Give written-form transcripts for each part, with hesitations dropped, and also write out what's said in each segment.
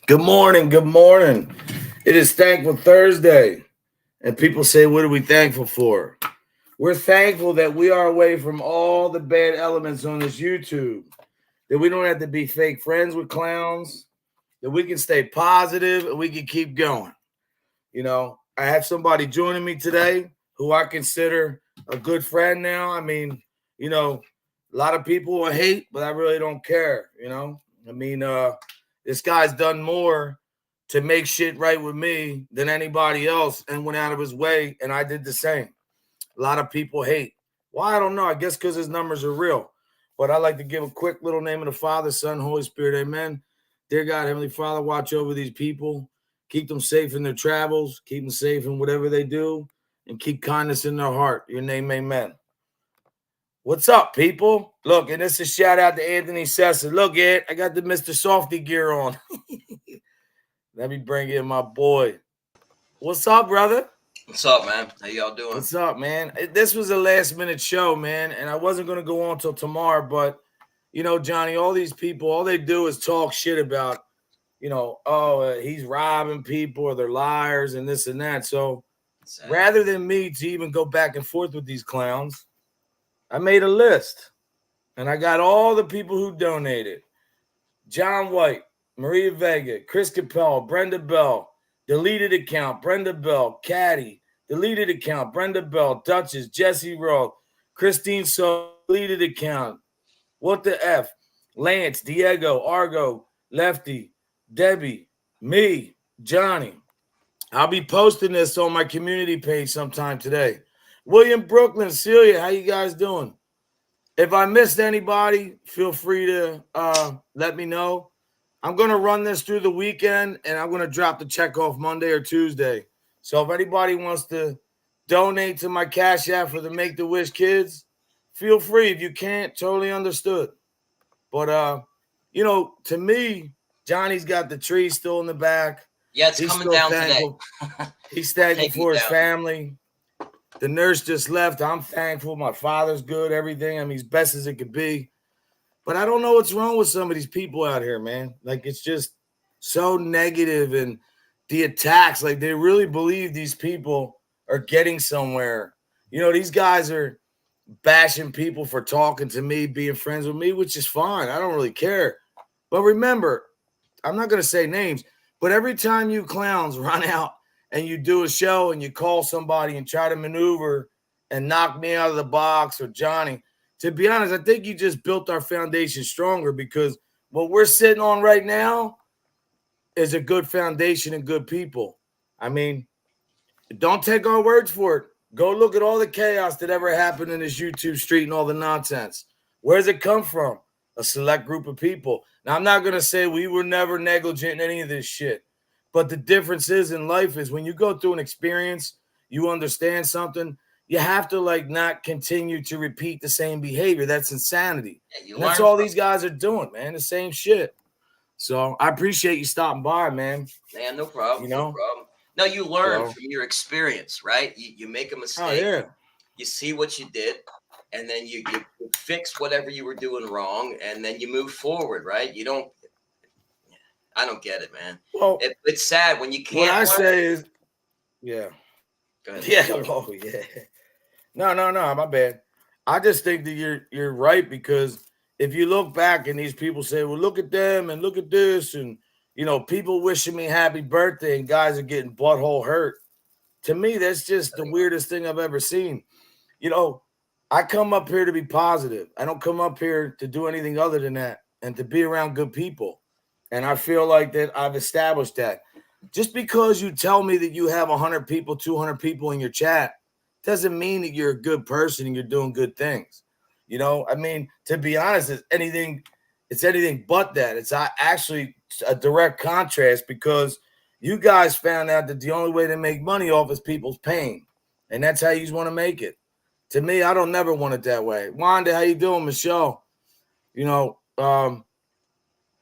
Good morning. Good morning. It is Thankful Thursday. And people say, what are we thankful for? We're thankful that we are away from all the bad elements on this YouTube, that we don't have to be fake friends with clowns, that we can stay positive and we can keep going. I have somebody joining me today who I consider a good friend now. A lot of people will hate, but I really don't care. This guy's done more to make shit right with me than anybody else and went out of his way, and I did the same. A lot of people hate. Why? I don't know. I guess because his numbers are real. But I like to give a quick little name of the Father, Son, Holy Spirit. Amen. Dear God, Heavenly Father, watch over these people. Keep them safe in their travels. Keep them safe in whatever they do. And keep kindness in their heart. Your name, amen. What's up, people? Look, and this is a shout out to Anthony Sessa. Look, Ed, I got the Mr. Softy gear on. Let me bring in my boy. What's up, brother? What's up, man? How y'all doing? What's up, man? This was a last-minute show, man, and I wasn't going to go on until tomorrow, but, Johnny, all these people, all they do is talk shit about, he's robbing people or they're liars and this and that. So rather than me to even go back and forth with these clowns, I made a list, and I got all the people who donated. John White, Maria Vega, Chris Capel, Brenda Bell, deleted account, Brenda Bell, Caddy, deleted account, Brenda Bell, Duchess, Jesse Roth, Christine So, deleted account. What the F? Lance, Diego, Argo, Lefty, Debbie, me, Johnny. I'll be posting this on my community page sometime today. William, Brooklyn, Celia, how you guys doing? If I missed anybody, feel free to let me know. I'm going to run this through the weekend, and I'm going to drop the check off Monday or Tuesday. So if anybody wants to donate to my Cash App for the Make-the-Wish kids, feel free. If you can't, totally understood. But, to me, Johnny's got the tree still in the back. Yeah, it's coming down thankful. Today. He's thankful for his family. The nurse just left. I'm thankful. My father's good, everything. I mean, he's best as it could be. But I don't know what's wrong with some of these people out here, man. Like, it's just so negative, and the attacks, like, they really believe these people are getting somewhere. These guys are bashing people for talking to me, being friends with me, which is fine. I don't really care. But remember, I'm not going to say names, but every time you clowns run out and you do a show and you call somebody and try to maneuver and knock me out of the box or Johnny, to be honest, I think you just built our foundation stronger, because what we're sitting on right now is a good foundation and good people. I mean, don't take our words for it. Go look at all the chaos that ever happened in this YouTube street and all the nonsense. Where does it come from? A select group of people. Now, I'm not going to say we were never negligent in any of this shit. But the difference is in life is when you go through an experience, you understand something, you have to not continue to repeat the same behavior. That's insanity. Yeah, that's all these guys are doing, man. The same shit. So I appreciate you stopping by, man. Man, no problem. No problem. No, you learn from your experience, right? You make a mistake. Oh, yeah. You see what you did, and then you fix whatever you were doing wrong, and then you move forward, right? I don't get it, man. Well, it's sad when you can't. What I say is, yeah. Go ahead. Yeah. Oh, yeah. No, my bad. I just think that you're right, because if you look back and these people say, well, look at them and look at this, and, people wishing me happy birthday and guys are getting butthole hurt. To me, that's just the weirdest thing I've ever seen. I come up here to be positive. I don't come up here to do anything other than that, and to be around good people. And I feel like that I've established that. Just because you tell me that you have 100 people, 200 people in your chat, doesn't mean that you're a good person and you're doing good things. To be honest, it's anything but that. It's actually a direct contrast, because you guys found out that the only way to make money off is people's pain. And that's how you want to make it. To me, I don't never want it that way. Wanda, how you doing, Michelle?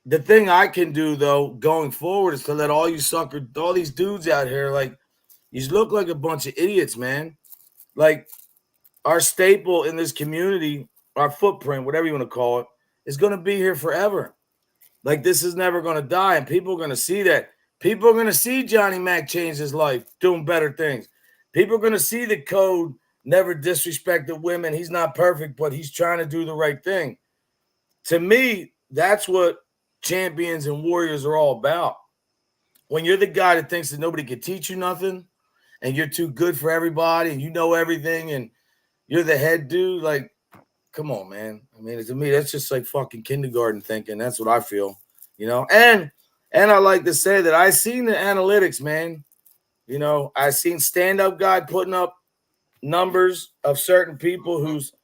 The thing I can do, though, going forward is to let all these dudes out here, you look like a bunch of idiots, man. Like, our staple in this community, our footprint, whatever you want to call it, is going to be here forever. Like, this is never going to die, and people are going to see that. People are going to see Johnny Mac change his life, doing better things. People are going to see the code never disrespected women. He's not perfect, but he's trying to do the right thing. To me, that's what champions and warriors are all about. When you're the guy that thinks that nobody can teach you nothing, and you're too good for everybody, and you know everything, and you're the head dude, like, come on, man. I mean, to me, that's just like fucking kindergarten thinking. That's what I feel, you know. And I like to say that I seen the analytics, man. You know, I seen stand-up guy putting up numbers of certain people whose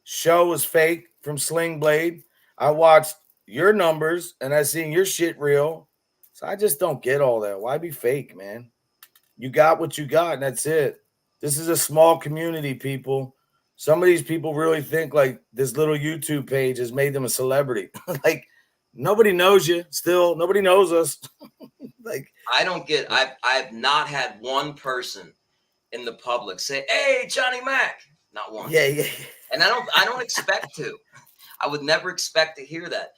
show was fake from Sling Blade. I watched your numbers and I seen your shit real. So I just don't get all that. Why be fake, man? You got what you got, and that's it. This is a small community, people. Some of these people really think like this little YouTube page has made them a celebrity. Like, nobody knows you still. Nobody knows us. Like, I don't get, I've not had one person in the public say, "Hey, Johnny Mac." Not once. Yeah. And I don't expect to. I would never expect to hear that.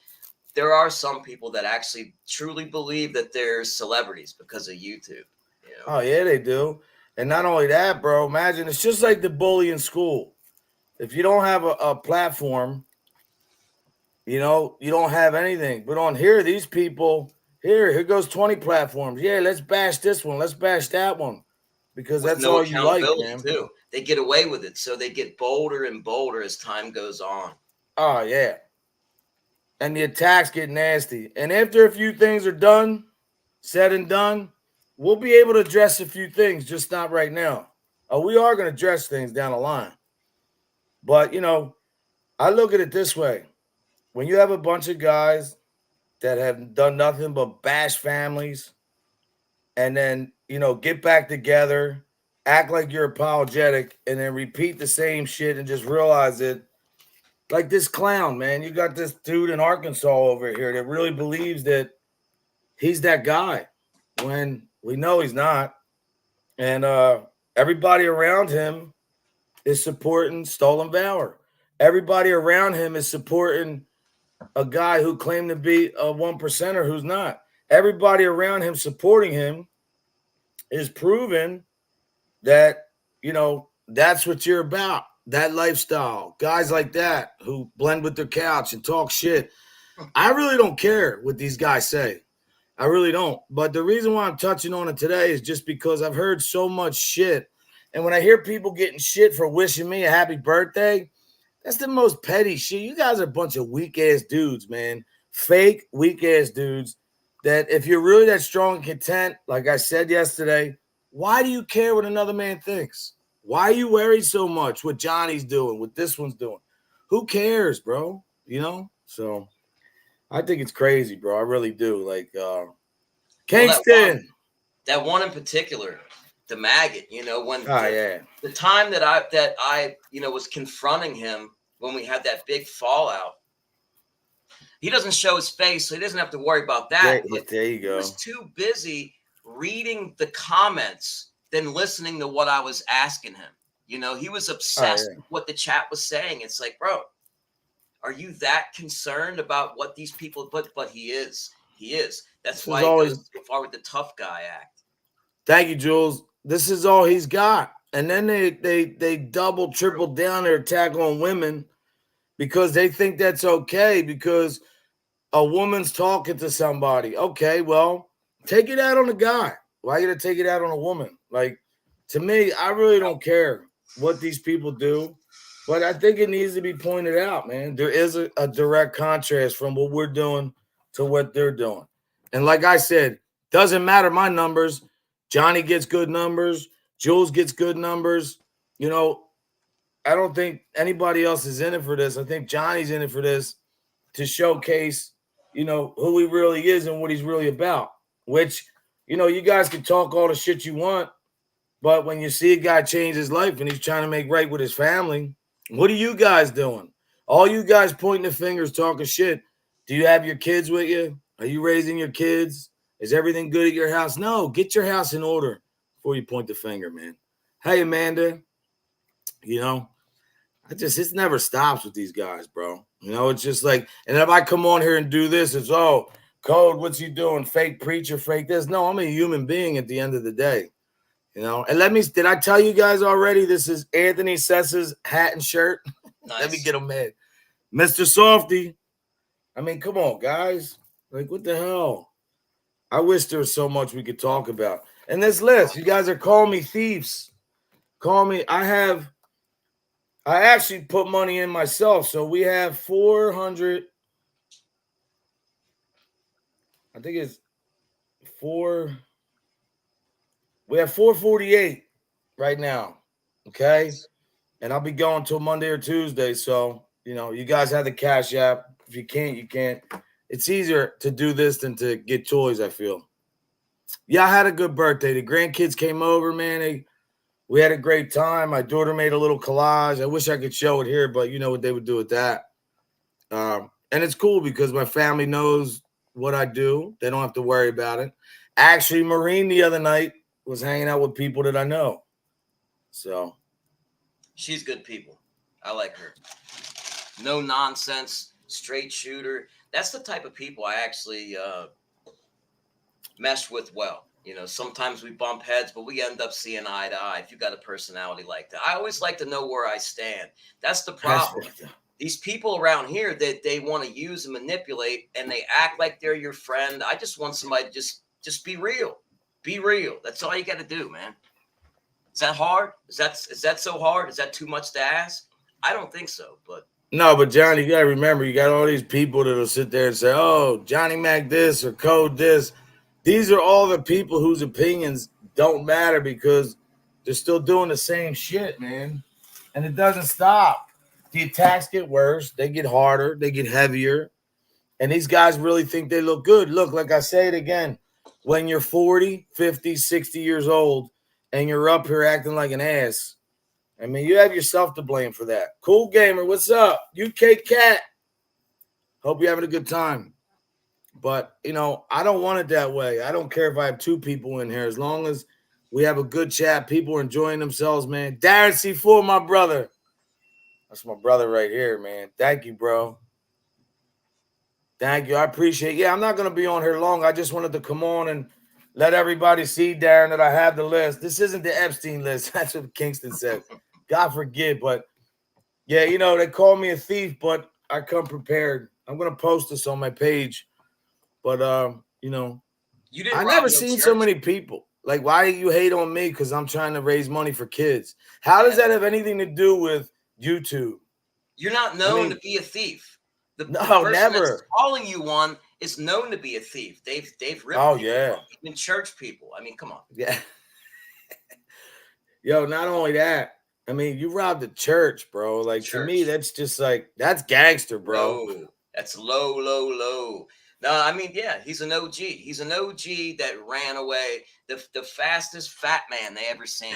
There are some people that actually truly believe that they're celebrities because of YouTube. You know? Oh, yeah, they do. And not only that, bro, imagine it's just like the bully in school. If you don't have a platform, you know, you don't have anything. But on here, these people, here goes 20 platforms. Yeah, let's bash this one. Let's bash that one. Because With that's no all you like, man. too. They get away with it. So they get bolder and bolder as time goes on. Oh, yeah. And the attacks get nasty. And after a few things are done, said and done, we'll be able to address a few things, just not right now. We are going to address things down the line. But, you know, I look at it this way. When you have a bunch of guys that have done nothing but bash families and then, you know, get back together, act like you're apologetic, and then repeat the same shit and just realize it. Like this clown, man. You got this dude in Arkansas over here that really believes that he's that guy when we know he's not. And everybody around him is supporting Stolen Valor. Everybody around him is supporting a guy who claimed to be a 1%er who's not. Everybody around him supporting him is proving that, you know, that's what you're about. That lifestyle. Guys like that who blend with their couch and talk shit. I really don't care what these guys say. I really don't. But the reason why I'm touching on it today is just because I've heard so much shit. And when I hear people getting shit for wishing me a happy birthday, that's the most petty shit. You guys are a bunch of weak-ass dudes, man. Fake, weak-ass dudes that if you're really that strong and content, like I said yesterday, why do you care what another man thinks? Why are you worried so much what Johnny's doing, what this one's doing? Who cares, bro? You know? So I think it's crazy, bro. I really do. Like, Kingston. That one in particular, the maggot, you know, when the time that I you know, was confronting him when we had that big fallout. He doesn't show his face, so he doesn't have to worry about that. There you go. He was too busy reading the comments than listening to what I was asking him. You know, he was obsessed with what the chat was saying. It's like, bro, are you that concerned about what these people? But he is. He is. That's why he goes so far with the tough guy act. Thank you, Jules. This is all he's got. And then they double, triple down their attack on women because they think that's okay because a woman's talking to somebody. Okay, well, take it out on a guy. Why you gotta take it out on a woman? Like, to me, I really don't care what these people do, but I think it needs to be pointed out, man. There is a direct contrast from what we're doing to what they're doing. And like I said, doesn't matter my numbers. Johnny gets good numbers. Jules gets good numbers. You know, I don't think anybody else is in it for this. I think Johnny's in it for this to showcase, you know, who he really is and what he's really about, which, you know, you guys can talk all the shit you want, but when you see a guy change his life and he's trying to make right with his family, what are you guys doing? All you guys pointing the fingers, talking shit. Do you have your kids with you? Are you raising your kids? Is everything good at your house? No, get your house in order before you point the finger, man. Hey, Amanda, you know, it never stops with these guys, bro. You know, it's just like, and if I come on here and do this, it's, oh, Code, what's you doing? Fake preacher, fake this. No, I'm a human being at the end of the day. You know, and did I tell you guys already? This is Anthony Sessa's hat and shirt. Nice. Let me get him mad. Mr. Softy. I mean, come on, guys. Like, what the hell? I wish there was so much we could talk about. And this list, you guys are calling me thieves. Call me. I actually put money in myself. So we have 400. I think it's 4. We have 448 right now. Okay. And I'll be going till Monday or Tuesday. So, you know, you guys have the Cash App. If you can't, you can't. It's easier to do this than to get toys, I feel. Yeah, I had a good birthday. The grandkids came over, man. We had a great time. My daughter made a little collage. I wish I could show it here, but you know what they would do with that. And it's cool because my family knows what I do. They don't have to worry about it. Actually, Maureen the other night was hanging out with people that I know. So she's good people. I like her. No nonsense, straight shooter. That's the type of people I actually mesh with well. You know, sometimes we bump heads, but we end up seeing eye to eye if you got a personality like that. I always like to know where I stand. That's the problem. These people around here that they want to use and manipulate, and they act like they're your friend. I just want somebody to just be real. Be real. That's all you got to do, man. Is that hard? Is that so hard? Is that too much to ask? I don't think so, but no, but Johnny, you gotta remember, you got all these people that'll sit there and say, "Oh, Johnny Mac this or Code this." These are all the people whose opinions don't matter because they're still doing the same shit, man. And it doesn't stop. The attacks get worse. They get harder. They get heavier. And these guys really think they look good. Look, like I say it again, when you're 40, 50, 60 years old and you're up here acting like an ass, I mean, you have yourself to blame for that. Cool Gamer, what's up? UK Cat. Hope you're having a good time. But, you know, I don't want it that way. I don't care if I have 2 people in here. As long as we have a good chat, people are enjoying themselves, man. Darren C4, my brother. That's my brother right here, man. Thank you, bro. Thank you. I appreciate it. Yeah, I'm not going to be on here long. I just wanted to come on and let everybody see, Darren, that I have the list. This isn't the Epstein list. That's what Kingston said. God forgive. But, yeah, you know, they call me a thief, but I come prepared. I'm going to post this on my page. But you know, I never seen so many people. Like, why do you hate on me? Because I'm trying to raise money for kids. How does that have anything to do with YouTube? You're not known to be a thief. The person never. That's calling you one is known to be a thief. They've ripped. Oh yeah, even church people. I mean, come on. Yeah. Yo, not only that. I mean, you robbed a church, bro. Like to me, that's just like that's gangster, bro. No, that's low. No, I mean, yeah, he's an OG. He's an OG that ran away, the fastest fat man they ever seen.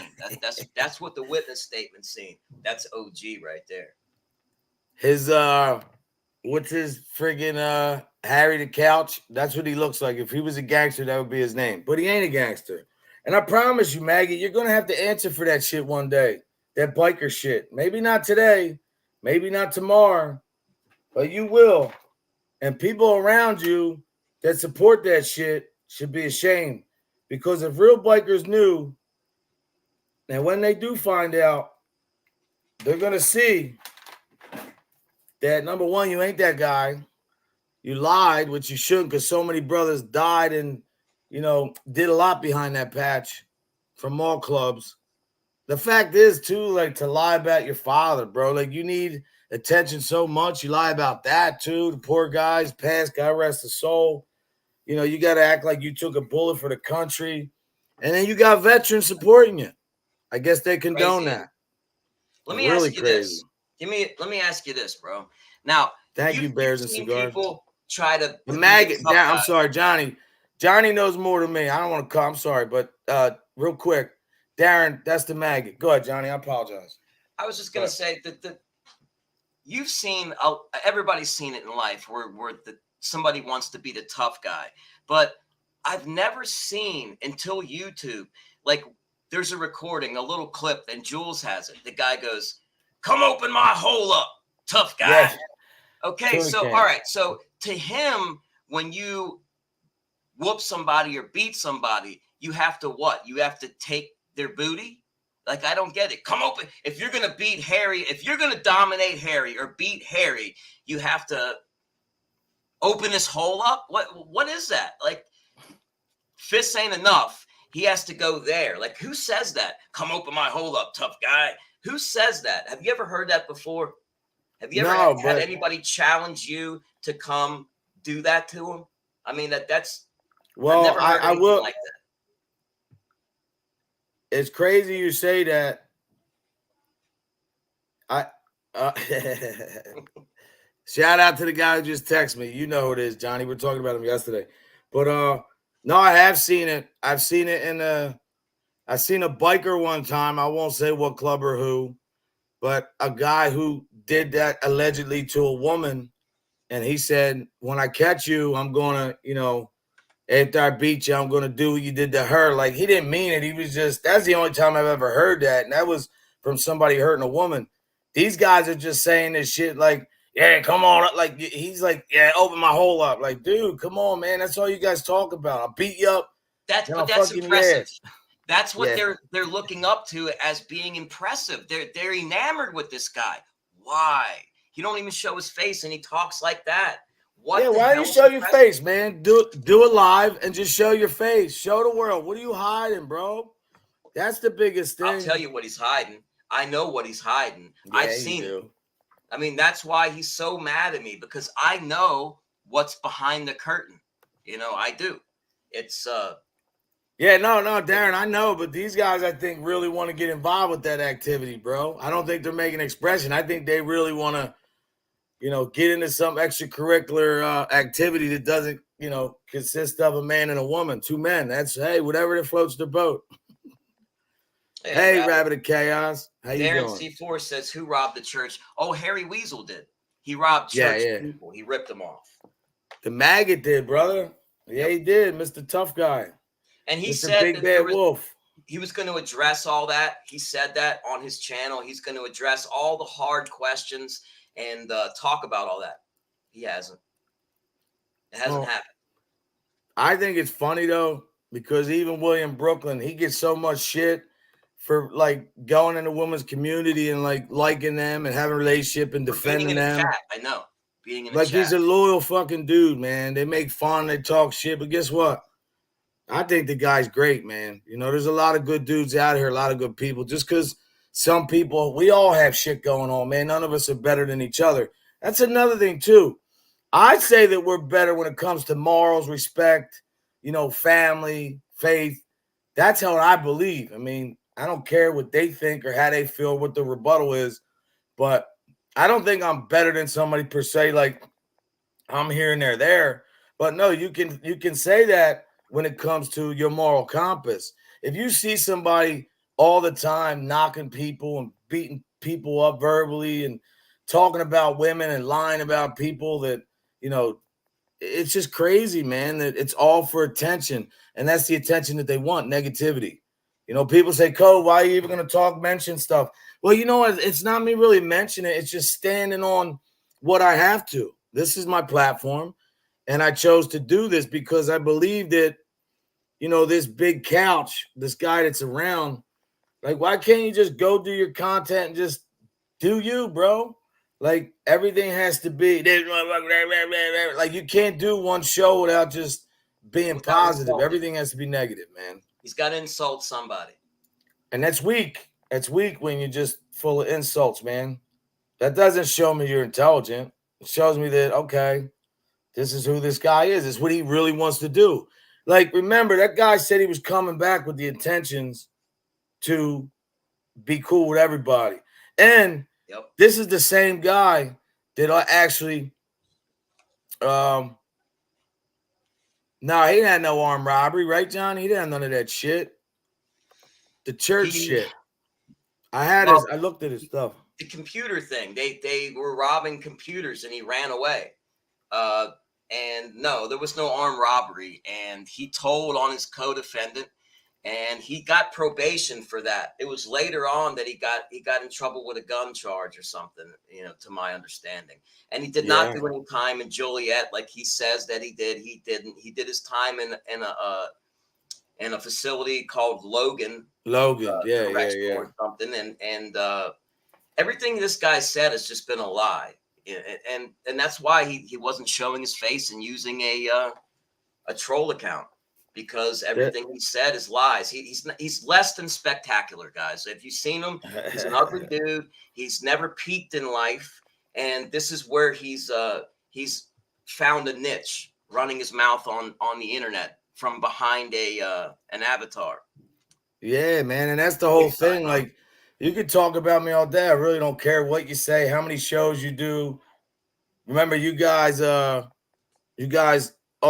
That's what the witness statement seen. That's OG right there. His what's his friggin' Harry the Couch? That's what he looks like. If he was a gangster, that would be his name. But he ain't a gangster. And I promise you, Maggie, you're gonna have to answer for that shit one day. That biker shit. Maybe not today, maybe not tomorrow, but you will. And people around you that support that shit should be ashamed. Because if real bikers knew, and when they do find out, they're going to see that, number one, you ain't that guy. You lied, which you shouldn't, because so many brothers died and, you know, did a lot behind that patch from all clubs. The fact is, too, like, to lie about your father, bro. Like, you need attention so much. You lie about that too. The poor guy's passed, God rest his soul. You know, you got to act like you took a bullet for the country. And then you got veterans supporting you. I guess they condone that. Let me ask you this. Let me ask you this, bro. Now, thank you, Bears and Cigars. People try to the maggot. I'm sorry, Johnny. Johnny knows more than me. I don't want to call. I'm sorry, but real quick, Darren, that's the maggot. Go ahead, Johnny. I apologize. I was just gonna say that you've seen, everybody's seen it in life where somebody wants to be the tough guy. But I've never seen until YouTube, like there's a recording, a little clip, and Jules has it. The guy goes, "Come open my hole up, tough guy." Yes. Okay, so all right. So to him, when you whoop somebody or beat somebody, you have to what? You have to take their booty? Like, I don't get it. Come open. If you're going to beat Harry, if you're going to dominate Harry or beat Harry, you have to open his hole up? What is that? Like, fists ain't enough. He has to go there. Like, who says that? Come open my hole up, tough guy. Who says that? Have you ever heard that before? Have you ever had anybody challenge you to come do that to him? I mean, that's well, I've never heard I will like that. It's crazy you say that. Shout out to the guy who just texted me. You know who it is, Johnny. We were talking about him yesterday. But no, I have seen it. I've seen it I seen a biker one time. I won't say what club or who, but a guy who did that allegedly to a woman. And he said, when I catch you, I'm going to, after I beat you, I'm going to do what you did to her. Like, he didn't mean it. He was just, that's the only time I've ever heard that. And that was from somebody hurting a woman. These guys are just saying this shit like, yeah, come on. Like, he's like, yeah, open my hole up. Like, dude, come on, man. That's all you guys talk about. I'll beat you up. That's impressive. That's what they're looking up to as being impressive. They're enamored with this guy. Why? He don't even show his face and he talks like that. Why do you show your face, man? Do it live and just show your face. Show the world. What are you hiding, bro? That's the biggest thing. I'll tell you what he's hiding. I know what he's hiding. Yeah, I've seen it. I mean, that's why he's so mad at me, because I know what's behind the curtain. I do. It's yeah, no, Darren, I know, but these guys, I think, really want to get involved with that activity, bro. I don't think they're making expression. I think they really want to, get into some extracurricular activity that doesn't, consist of a man and a woman, two men. That's, hey, whatever that floats their boat. Hey, Rabbit of Chaos. How you doing? Darren C4 says, who robbed the church? Oh, Harry Weasel did. He robbed church people. He ripped them off. The maggot did, brother. Yeah, he did, Mr. Tough Guy. And he Mr. said Big Bad Wolf. He was going to address all that. He said that on his channel. He's going to address all the hard questions and talk about all that. He hasn't. It hasn't happened. I think it's funny, though, because even William Brooklyn, he gets so much shit for, like, going in the women's community and, like, liking them and having a relationship and defending them. Chat. I know. Being in the chat. He's a loyal fucking dude, man. They make fun, they talk shit, but guess what? I think the guy's great, man. There's a lot of good dudes out here, a lot of good people. Just because some people, we all have shit going on, man. None of us are better than each other. That's another thing, too. I'd say that we're better when it comes to morals, respect, family, faith. That's how I believe. I mean, I don't care what they think or how they feel, what the rebuttal is, but I don't think I'm better than somebody per se, like I'm here and they're there. But no, you can say that when it comes to your moral compass. If you see somebody all the time knocking people and beating people up verbally and talking about women and lying about people, that, it's just crazy, man, that it's all for attention. And that's the attention that they want, negativity. People say, Code, why are you even going to mention stuff? Well, it's not me really mentioning it. It's just standing on what I have to. This is my platform. And I chose to do this because I believe that, this big couch, this guy that's around, like, why can't you just go do your content and just do you, bro? Like, everything has to be, like, you can't do one show without just being positive. Everything has to be negative, man. He's got to insult somebody. And that's weak. That's weak when you're just full of insults, man. That doesn't show me you're intelligent. It shows me that, okay, this is who this guy is. It's what he really wants to do. Like, remember, that guy said he was coming back with the intentions to be cool with everybody. And this is the same guy that I actually, no, he didn't have no armed robbery, right, John? He didn't have none of that shit. The church shit. I looked at his stuff. The computer thing. They were robbing computers and he ran away. And no, there was no armed robbery. And he told on his co-defendant. and he got probation for that. It was later on that he got in trouble with a gun charge or something, to my understanding. And he did not do any time in Joliet like he says that he did. He didn't. He did his time in a facility called Logan Correctional or something. And everything this guy said has just been a lie. And that's why he wasn't showing his face and using a troll account, because everything he said is lies. He's less than spectacular, guys. If you've seen him, he's an ugly dude. He's never peaked in life, and this is where he's found a niche, running his mouth on the internet from behind an avatar. Yeah, man, and that's the whole thing. Like, you could talk about me all day. I really don't care what you say, how many shows you do. Remember, you guys, all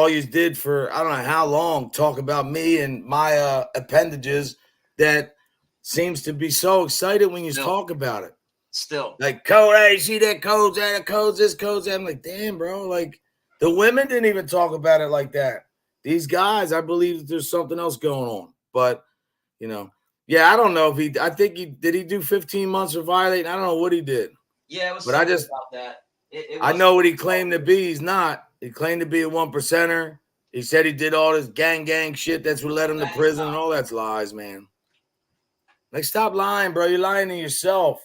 you did for I don't know how long talk about me and my appendages that seems to be so excited when you talk about it. Still. Like, code, hey, see that code's that, code's this, code's that. I'm like, damn, bro. Like, the women didn't even talk about it like that. These guys, I believe there's something else going on. But, I don't know if I think did he do 15 months for violating? I don't know what he did. Yeah, it was something about that. I know what he claimed to be. He's not. He claimed to be a 1%er. He said he did all this gang shit. That's what led him to prison, and all that's lies, man. Like, stop lying, bro. You're lying to yourself.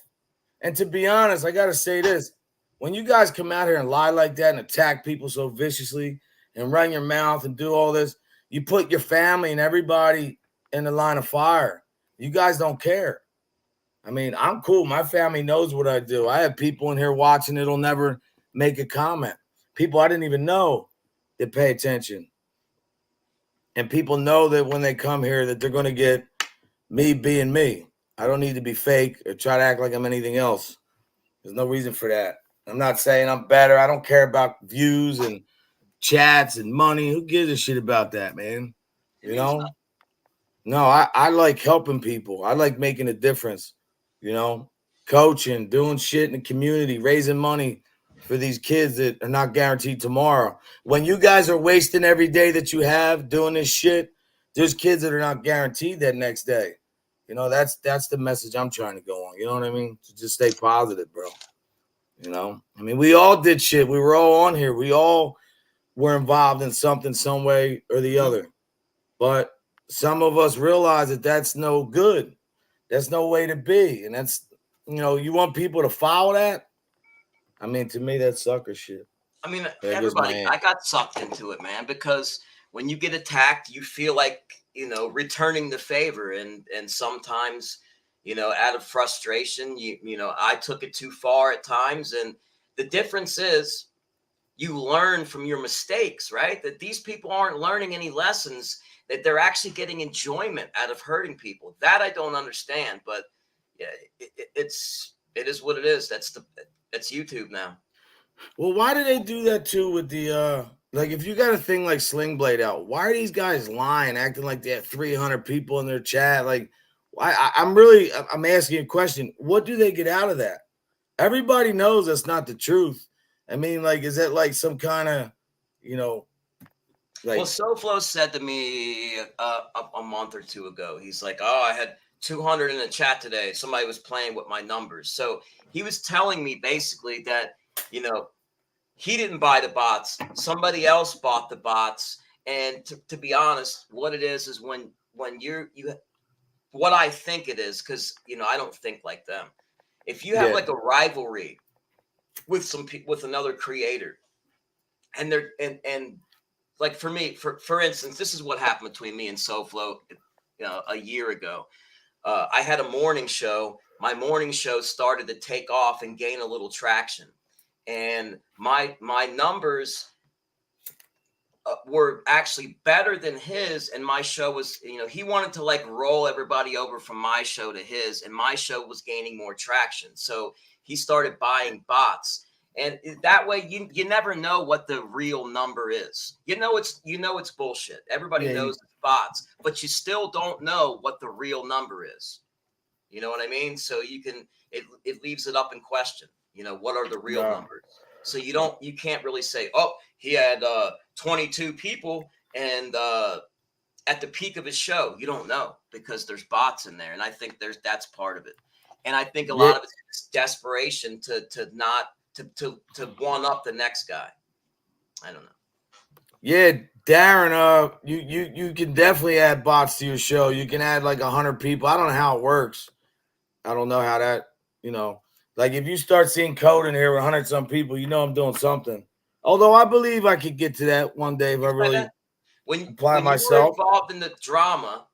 And to be honest, I got to say this. When you guys come out here and lie like that and attack people so viciously and run your mouth and do all this, you put your family and everybody in the line of fire. You guys don't care. I mean, I'm cool. My family knows what I do. I have people in here watching that'll never make a comment. People I didn't even know that pay attention. And people know that when they come here that they're going to get me being me. I don't need to be fake or try to act like I'm anything else. There's no reason for that. I'm not saying I'm better. I don't care about views and chats and money. Who gives a shit about that, man? No, I like helping people. I like making a difference, coaching, doing shit in the community, raising money for these kids that are not guaranteed tomorrow. When you guys are wasting every day that you have doing this shit, there's kids that are not guaranteed that next day. That's the message I'm trying to go on. You know what I mean? To just stay positive, bro. I mean, we all did shit. We were all on here. We all were involved in something, some way or the other. But some of us realize that that's no good. That's no way to be. And that's, you want people to follow that? I mean, to me, that's sucker shit. I mean, everybody, I got sucked into it, man, because when you get attacked, you feel like, returning the favor. And sometimes, out of frustration, I took it too far at times. And the difference is you learn from your mistakes, right? That these people aren't learning any lessons, that they're actually getting enjoyment out of hurting people. That I don't understand, but yeah, it is what it is. That's YouTube now. Well, why do they do that too with the like if you got a thing like Sling Blade out, why are these guys lying, acting like they have 300 people in their chat? Like, I'm asking a question. What do they get out of that? Everybody knows that's not the truth. I mean, like, is that like some kind of, like? Well, SoFlo said to me a month or two ago, he's like, "Oh, I had 200 in the chat today. Somebody was playing with my numbers." So he was telling me basically that, he didn't buy the bots. Somebody else bought the bots. And to be honest, what it is when you what I think it is, because I don't think like them. If you have like a rivalry with with another creator, and they're and like for me, for instance, this is what happened between me and SoFlo, a year ago. I had a morning show. My morning show started to take off and gain a little traction, and my numbers were actually better than his. And my show was, he wanted to like roll everybody over from my show to his, and my show was gaining more traction. So he started buying bots. And that way, you never know what the real number is. It's bullshit. Everybody knows it's bots, but you still don't know what the real number is. You know what I mean? So it leaves it up in question. What are the real numbers? So you can't really say, oh, he had 22 people and at the peak of his show, you don't know because there's bots in there. And I think that's part of it. And I think a lot of it's desperation to one up the next guy. I don't know. Yeah, Darren, you can definitely add bots to your show. You can add like 100 people. I don't know how it works. I don't know how that, like if you start seeing code in here with 100 some people, I'm doing something. Although I believe I could get to that one day if I really apply myself. You were involved in the drama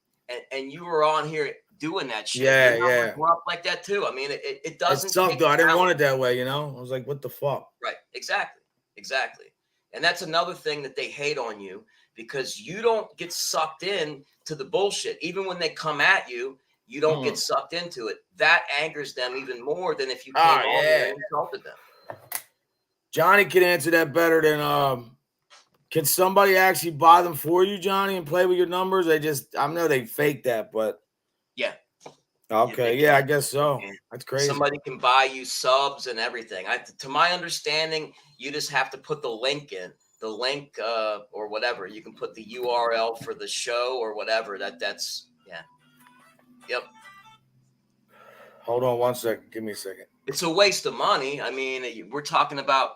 and you were on here doing that shit. Yeah. We're up like that too. I mean, it doesn't. It sucked though. I didn't want it that way. I was like, what the fuck? Right. Exactly. And that's another thing that they hate on you because you don't get sucked in to the bullshit. Even when they come at you, you don't get sucked into it. That angers them even more than if you came on there and insulted them. Johnny can answer that better than can somebody actually buy them for you, Johnny, and play with your numbers? I know they fake that, but yeah. Okay, yeah, I guess so. That's crazy. Somebody can buy you subs and everything. To my understanding, you just have to put the link in. The link or whatever. You can put the URL for the show or whatever. That's yeah. Yep. Hold on 1 second. Give me a second. It's a waste of money. I mean, we're talking about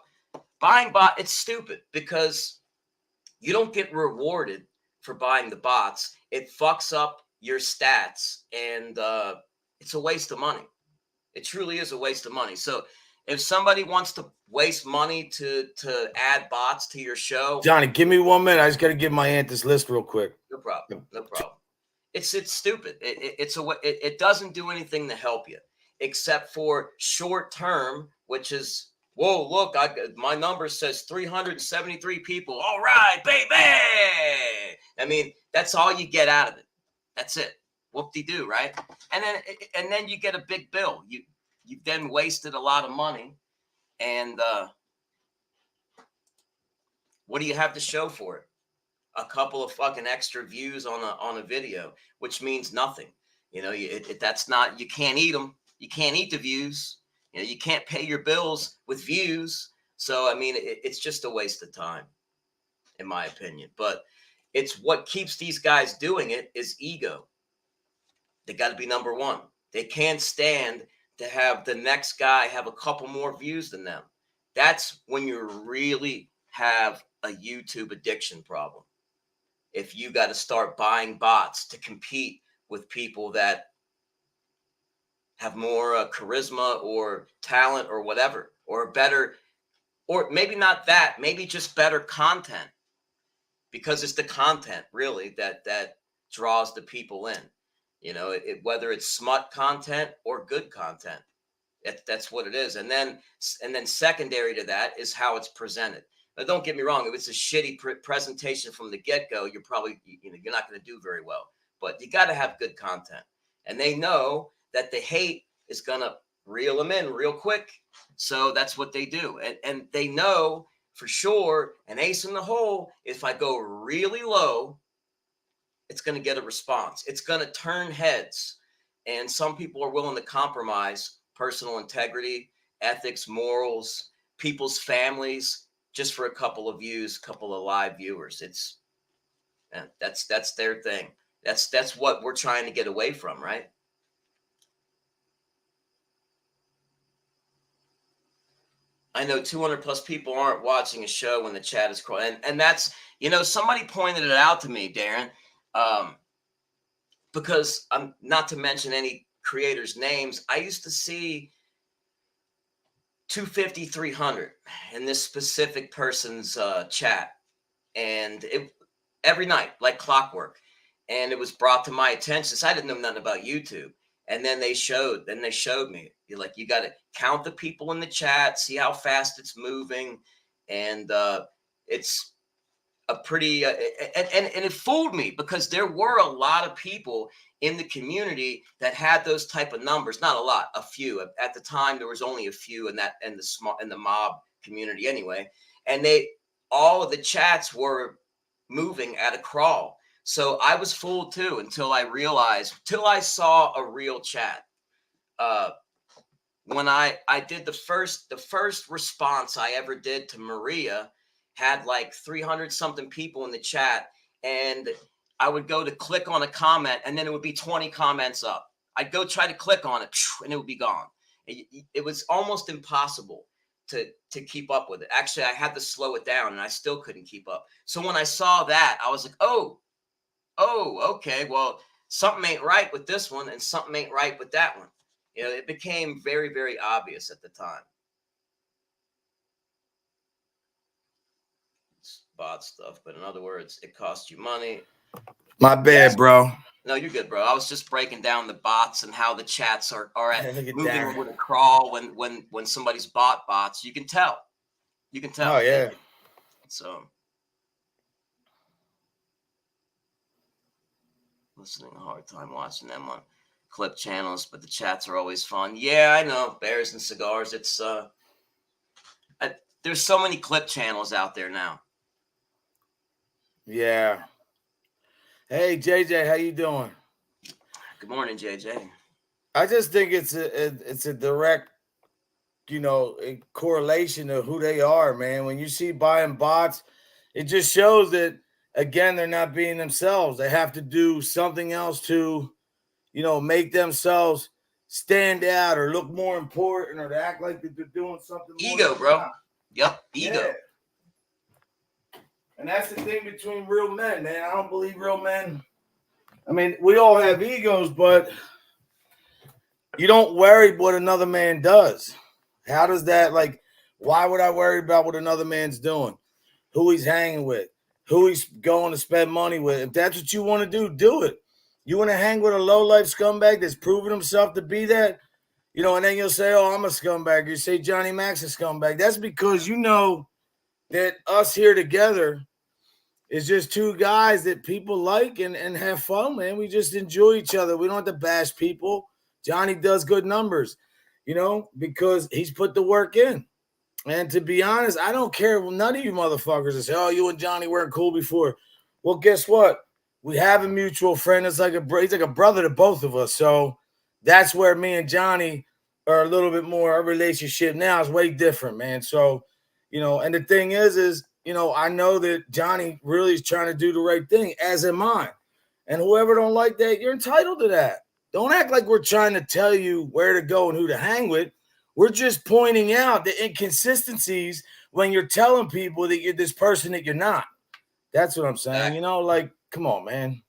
buying bot. It's stupid because you don't get rewarded for buying the bots. It fucks up your stats and it's a waste of money. It truly is a waste of money. So if somebody wants to waste money to add bots to your show, Johnny, give me 1 minute. I just got to give my aunt this list real quick. No problem. It's stupid. It doesn't do anything to help you except for short term, which is, whoa, look, my number says 373 people. All right, baby. I mean, that's all you get out of it. That's it. Whoop-de-doo, right? And then you get a big bill. You've then wasted a lot of money. And what do you have to show for it? A couple of fucking extra views on a video, which means nothing. That's not, you can't eat them. You can't eat the views. You can't pay your bills with views. So, I mean, it's just a waste of time, in my opinion. But it's what keeps these guys doing it is ego. They got to be number one. They can't stand to have the next guy have a couple more views than them. That's when you really have a YouTube addiction problem. If you got to start buying bots to compete with people that have more charisma or talent or whatever, or better, or maybe not that, maybe just better content, because it's the content really that draws the people in. Whether it's smut content or good content, that's what it is. And then secondary to that is how it's presented. Now, don't get me wrong. If it's a shitty presentation from the get-go, you're probably, you're not going to do very well. But you got to have good content. And they know that the hate is going to reel them in real quick. So that's what they do. And they know for sure, an ace in the hole, if I go really low, it's going to get a response. It's going to turn heads. And some people are willing to compromise personal integrity, ethics, morals, people's families, just for a couple of views, couple of live viewers. That's their thing. That's what we're trying to get away from, right? I know 200 plus people aren't watching a show when the chat is crawling. And that's, somebody pointed it out to me, Darren, because I'm not to mention any creators' names. I used to see 250, 300 in this specific person's chat, and every night, like clockwork. And it was brought to my attention. So I didn't know nothing about YouTube. And then they showed me, you got to count the people in the chat, see how fast it's moving. And it's a pretty, and it fooled me because there were a lot of people in the community that had those type of numbers. Not a lot, a few. At the time, there was only a few in the mob community anyway. And all of the chats were moving at a crawl. So I was fooled too until I saw a real chat. When I did the first response I ever did to Maria had like 300 something people in the chat, and I would go to click on a comment, and then it would be 20 comments up. I'd go try to click on it, and it would be gone. It was almost impossible to keep up with it. Actually, I had to slow it down, and I still couldn't keep up. So when I saw that, I was like, oh, okay, well, something ain't right with this one, and something ain't right with that one. You know, it became very, very obvious at the time. It's bot stuff, but in other words, it costs you money. My bad, bro. No, you're good, bro. I was just breaking down the bots and how the chats are at moving with a crawl when somebody's bots. You can tell. You can tell. Oh yeah. So listening a hard time watching them on clip channels, but the chats are always fun. Yeah, I know. Bears and cigars. It's there's so many clip channels out there now. Yeah. Hey JJ, how you doing? Good morning, JJ. I just think it's a direct, a correlation of who they are, man. When you see buying bots, it just shows that again they're not being themselves. They have to do something else to, make themselves stand out or look more important or to act like they're doing something. Ego, bro. Yep, ego. Yeah. And that's the thing between real men, man. I don't believe real men. I mean, we all have egos, but you don't worry what another man does. How does that, why would I worry about what another man's doing? Who he's hanging with? Who he's going to spend money with? If that's what you want to do it. You want to hang with a low-life scumbag that's proven himself to be that, and then you'll say, oh, I'm a scumbag. You say Johnny Mac's a scumbag. That's because you know that us here together is just two guys that people like and have fun, man. We just enjoy each other. We don't have to bash people. Johnny does good numbers, because he's put the work in. And to be honest, I don't care. None of you motherfuckers that say, oh, you and Johnny weren't cool before. Well, guess what? We have a mutual friend. He's like a brother to both of us. So that's where me and Johnny are a little bit more, our relationship now is way different, man. So, and the thing is, I know that Johnny really is trying to do the right thing, as am I. And whoever don't like that, you're entitled to that. Don't act like we're trying to tell you where to go and who to hang with. We're just pointing out the inconsistencies when you're telling people that you're this person that you're not. That's what I'm saying. Come on, man.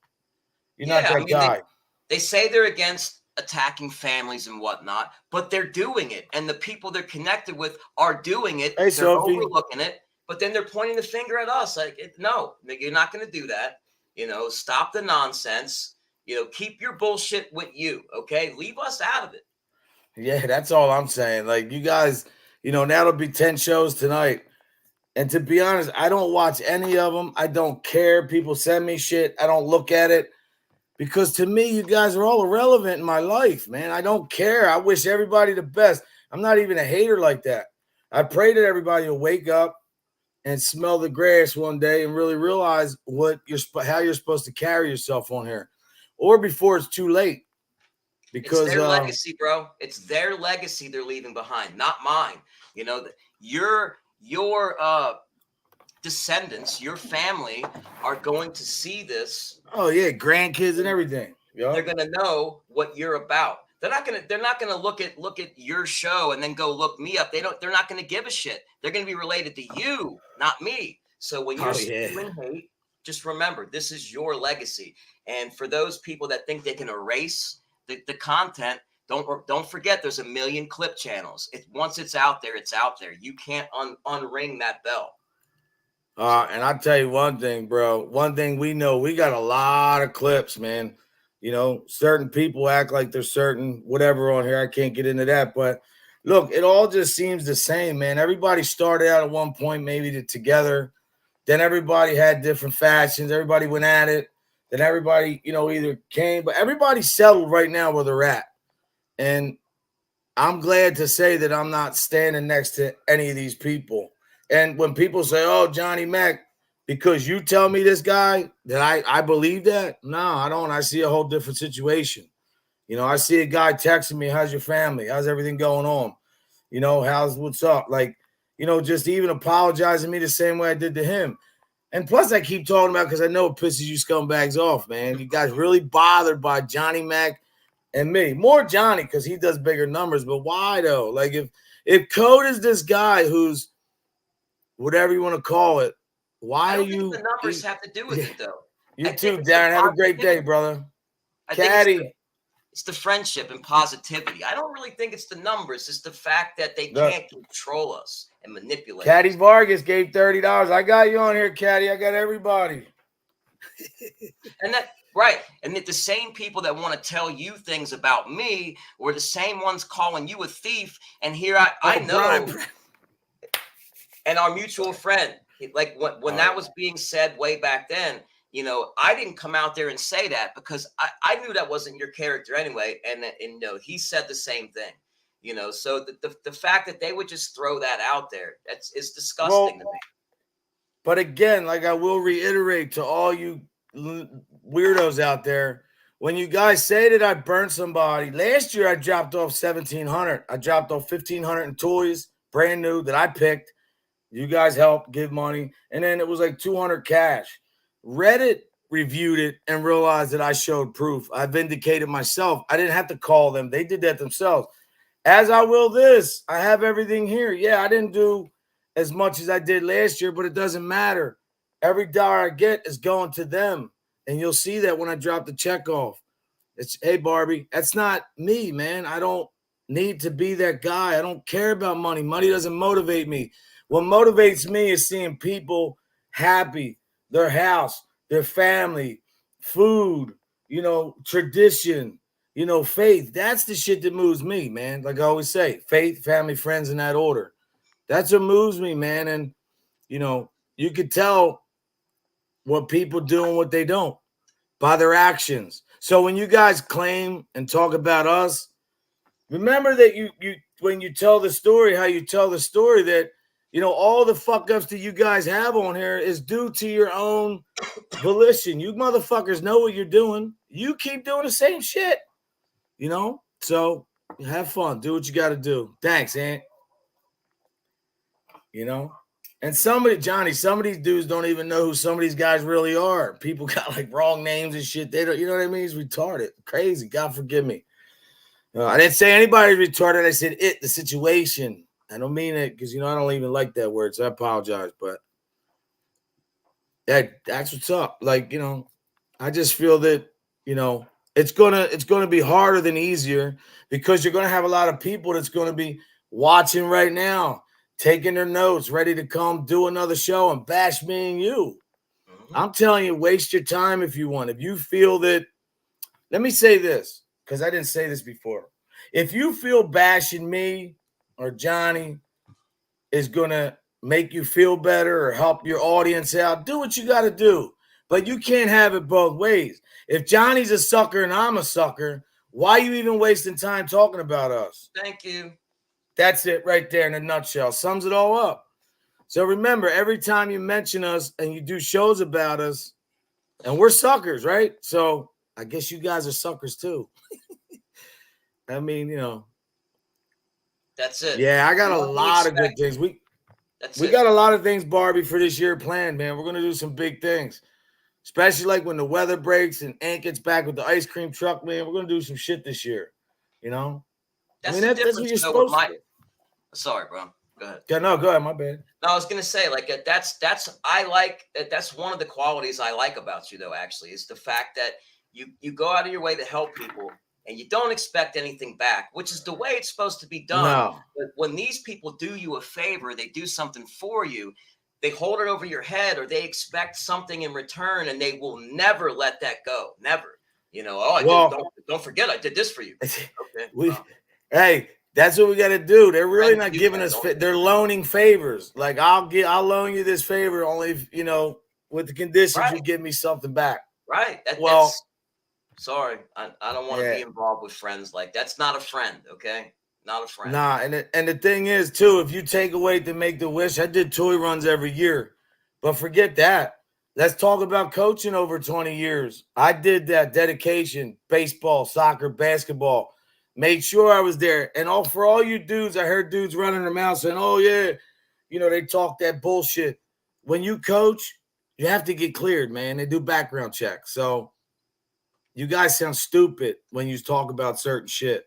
You're not that guy. They say they're against attacking families and whatnot, but they're doing it. And the people they're connected with are doing it. Hey, they're overlooking it. But then they're pointing the finger at us. No, you're not going to do that. Stop the nonsense. Keep your bullshit with you. Okay. Leave us out of it. Yeah, that's all I'm saying. You guys, that'll be 10 shows tonight. And to be honest, I don't watch any of them. I don't care. People send me shit. I don't look at it because to me, you guys are all irrelevant in my life, man. I don't care. I wish everybody the best. I'm not even a hater like that. I pray that everybody will wake up and smell the grass one day and really realize how you're supposed to carry yourself on here, or before it's too late. Because it's their legacy, bro. It's their legacy they're leaving behind, not mine. Your descendants, your family are going to see this. Oh yeah, grandkids and everything. Yep. They're gonna know what you're about. They're not gonna look at your show and then go look me up. They're not gonna give a shit. They're gonna be related to you, not me. So when you're spewing hate, just remember this is your legacy. And for those people that think they can erase the content, don't forget there's a million clip channels. Once it's out there, it's out there. You can't unring that bell. And I'll tell you one thing, bro. One thing we know, we got a lot of clips, man. Certain people act like they're certain whatever on here. I can't get into that. But look, it all just seems the same, man. Everybody started out at one point maybe together. Then everybody had different fashions. Everybody went at it. Then everybody, either came. But everybody's settled right now where they're at. And I'm glad to say that I'm not standing next to any of these people. And when people say, oh, Johnny Mac, because you tell me this guy that I believe that? No, I don't. I see a whole different situation. I see a guy texting me, how's your family? How's everything going on? What's up? Just even apologizing to me the same way I did to him. And plus, I keep talking about because I know it pisses you scumbags off, man. You guys really bothered by Johnny Mac and me. More Johnny because he does bigger numbers. But why though? Like if Code is this guy who's whatever you want to call it, why I are don't think you? the numbers have to do with it though. You too, Darren. Have a great day, brother. I Caddy. think it's the friendship and positivity. I don't really think it's the numbers. It's the fact that they can't control us and manipulate Caddy us. Vargas gave $30. I got you on here, Caddy. I got everybody. And that right. And that the same people that want to tell you things about me were the same ones calling you a thief. And here I know. And our mutual friend, like when that was being said way back then, you know, I didn't come out there and say that because I knew that wasn't your character anyway. And you know, he said the same thing, you know, so the fact that they would just throw that out there, it's disgusting to me. But again, like I will reiterate to all you weirdos out there, when you guys say that I burned somebody, last year I dropped off 1,700. I dropped off 1,500 in toys, brand new that I picked. You guys helped give money. And then it was like 200 cash. Reddit reviewed it and realized that I showed proof. I vindicated myself. I didn't have to call them. They did that themselves. As I will this. I have everything here. Yeah, I didn't do as much as I did last year, but it doesn't matter. Every dollar I get is going to them. And you'll see that when I drop the check off. It's, hey, Barbie, that's not me, man. I don't need to be that guy. I don't care about money. Money doesn't motivate me. What motivates me is seeing people happy, their house, their family, food, you know, tradition, you know, faith. That's the shit that moves me, man. Like I always say, faith, family, friends in that order. That's what moves me, man. And, you know, you could tell what people do and what they don't by their actions. So when you guys claim and talk about us, remember that you when you tell the story, how you tell the story, that you know all the fuck ups that you guys have on here is due to your own volition. You motherfuckers know what you're doing. You keep doing the same shit, you know. So have fun. Do what you got to do. Thanks, Aunt. You know. And Johnny, some of these dudes don't even know who some of these guys really are. People got like wrong names and shit. They don't, you know what I mean? It's retarded. Crazy. God forgive me. I didn't say anybody's retarded. I said the situation. I don't mean it because, you know, I don't even like that word. So I apologize. But that's what's up. Like, you know, I just feel that, you know, it's gonna be harder than easier because you're gonna have a lot of people that's gonna be watching right now, taking their notes, ready to come do another show and bash me and you. Mm-hmm. I'm telling you, waste your time if you want. If you feel that, let me say this, because I didn't say this before. If you feel bashing me or Johnny is going to make you feel better or help your audience out, do what you got to do. But you can't have it both ways. If Johnny's a sucker and I'm a sucker, why are you even wasting time talking about us? Thank you. That's it right there in a nutshell. Sums it all up. So remember, every time you mention us and you do shows about us, and we're suckers, right? So I guess you guys are suckers too. I mean, you know. That's it. Yeah, I got a lot of good things. We got a lot of things, Barbie, for this year planned, man. We're going to do some big things. Especially like when the weather breaks and Ant gets back with the ice cream truck, man. We're going to do some shit this year. You know? That's that's what you're supposed to do. Sorry, bro. Go ahead. Yeah, no, go ahead. My bad. No, I was gonna say, like, that's one of the qualities I like about you, though. Actually, is the fact that you go out of your way to help people and you don't expect anything back, which is the way it's supposed to be done. No. But when these people do you a favor, they do something for you, they hold it over your head, or they expect something in return, and they will never let that go. Never. You know, don't forget I did this for you. Okay. Hey. That's what we got to do. They're really not giving us. They're loaning favors. Like I'll loan you this favor only if, you know, with the conditions you give me something back. Right. Sorry, I don't want to be involved with friends like that's not a friend. Okay, not a friend. Nah, and the thing is too, if you take away to make the wish, I did toy runs every year, but forget that. Let's talk about coaching over 20 years. I did that dedication, baseball, soccer, basketball. Made sure I was there. And for all you dudes, I heard dudes running their mouth saying, oh, yeah, you know, they talk that bullshit. When you coach, you have to get cleared, man. They do background checks. So you guys sound stupid when you talk about certain shit.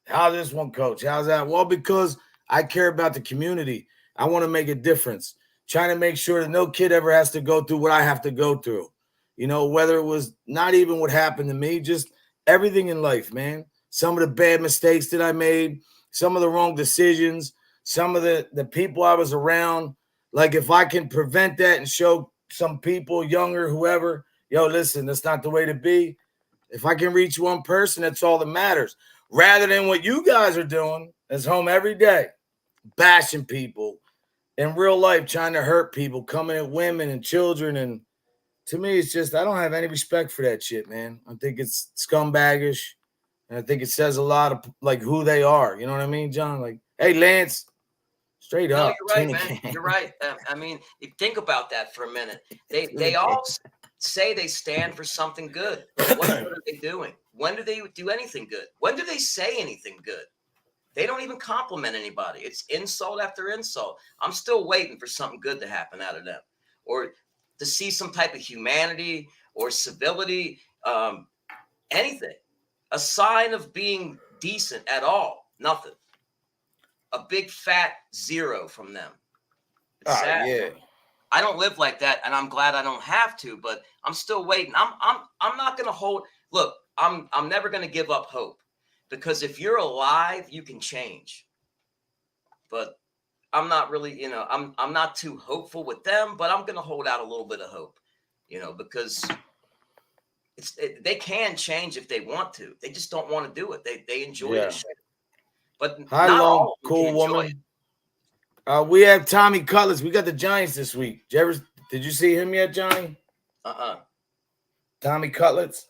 How's this one, coach? How's that? Well, because I care about the community. I want to make a difference. Trying to make sure that no kid ever has to go through what I have to go through. You know, whether it was not even what happened to me, just everything in life, man. Some of the bad mistakes that I made, some of the wrong decisions, some of the people I was around. Like, if I can prevent that and show some people, younger, whoever, yo, listen, that's not the way to be. If I can reach one person, that's all that matters. Rather than what you guys are doing is home every day, bashing people in real life, trying to hurt people, coming at women and children. And to me, it's just, I don't have any respect for that shit, man. I think it's scumbagish. And I think it says a lot of like who they are. You know what I mean, John? Like, hey, Lance, straight No, up. you're right, man. You're right. I mean, if think about that for a minute. They all say they stand for something good, but what good are they doing? When do they do anything good? When do they say anything good? They don't even compliment anybody. It's insult after insult. I'm still waiting for something good to happen out of them, or to see some type of humanity or civility, anything. A sign of being decent at all. Nothing. A big fat zero from them. It's sad. Yeah. I don't live like that, and I'm glad I don't have to, but I'm still waiting. I'm not gonna hold. Look, I'm never gonna give up hope, because if you're alive, you can change. But I'm not really, I'm not too hopeful with them, but I'm gonna hold out a little bit of hope, because they can change if they want to. They just don't want to do it. They enjoy this shit. But Hi, not long, all of them cool can enjoy woman. We have Tommy Cutlets. We got the Giants this week. Did you see him yet, Johnny? Tommy Cutlets.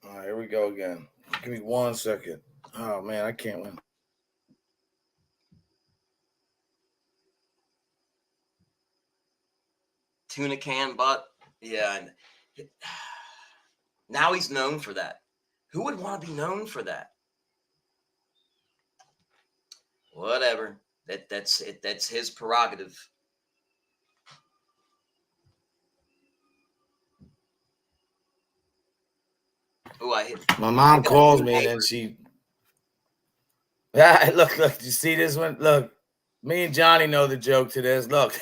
All right, here we go again. Give me 1 second. Oh, man, I can't win. Tuna can butt. Yeah. Now he's known for that. Who would want to be known for that? Whatever. That's it. That's his prerogative. Oh, I hit. My mom calls me and then she. Yeah, look. You see this one? Look, me and Johnny know the joke to this. Look.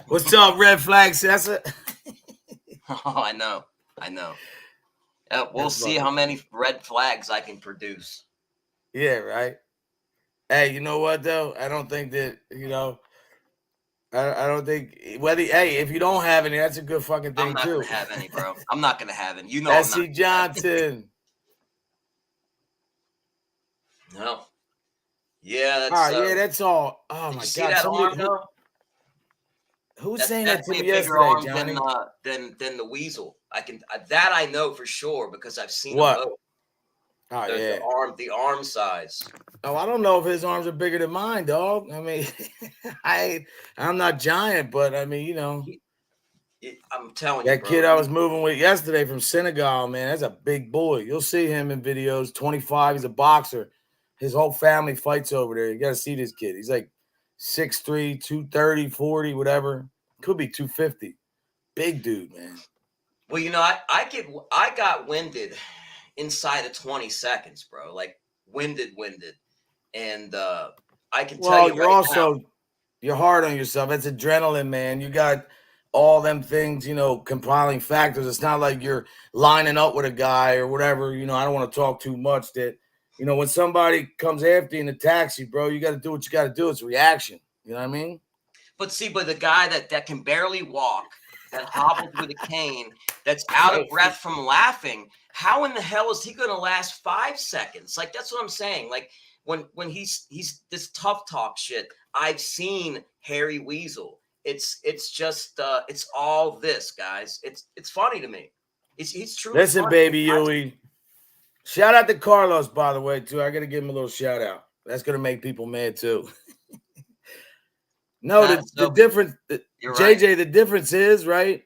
What's up, red flag, Sessa? Oh, I know. We'll see how many red flags I can produce. Yeah, right. Hey, you know what though? I don't think that I don't think whether. Hey, if you don't have any, that's a good fucking thing too. I'm not gonna have any, bro. I'm not gonna have any. S.C. Johnson. No. Yeah, that's. Yeah, that's all. Oh my see god! That arm, who's saying that to me bigger yesterday, arm Johnny? Than the weasel. That I know for sure because I've seen what? Them both. Oh yeah, the arm size. Oh, I don't know if his arms are bigger than mine, dog. I mean, I'm not giant, but I mean, I'm telling you, that kid I was moving with yesterday from Senegal, man, that's a big boy. You'll see him in videos. 25, he's a boxer. His whole family fights over there. You got to see this kid. He's like 6'3", 230, 40, whatever. Could be 250. Big dude, man. Well, I got winded inside of 20 seconds, bro. Like winded. And I can tell you you're also you're hard on yourself. It's adrenaline, man. You got all them things, compiling factors. It's not like you're lining up with a guy or whatever. I don't want to talk too much that, when somebody comes after you in a taxi, bro, you got to do what you got to do. It's a reaction. You know what I mean? But the guy that can barely walk, that hobbles with a cane, that's out of breath from laughing, how in the hell is he going to last 5 seconds? Like, that's what I'm saying. Like, when he's this tough talk shit, I've seen Harry Weasel. It's just it's all this, guys. It's funny to me. He's truly. Listen, funny. baby Yui. Shout out to Carlos, by the way, too. I got to give him a little shout out. That's gonna make people mad too. No, the difference, JJ. Right. The difference is right.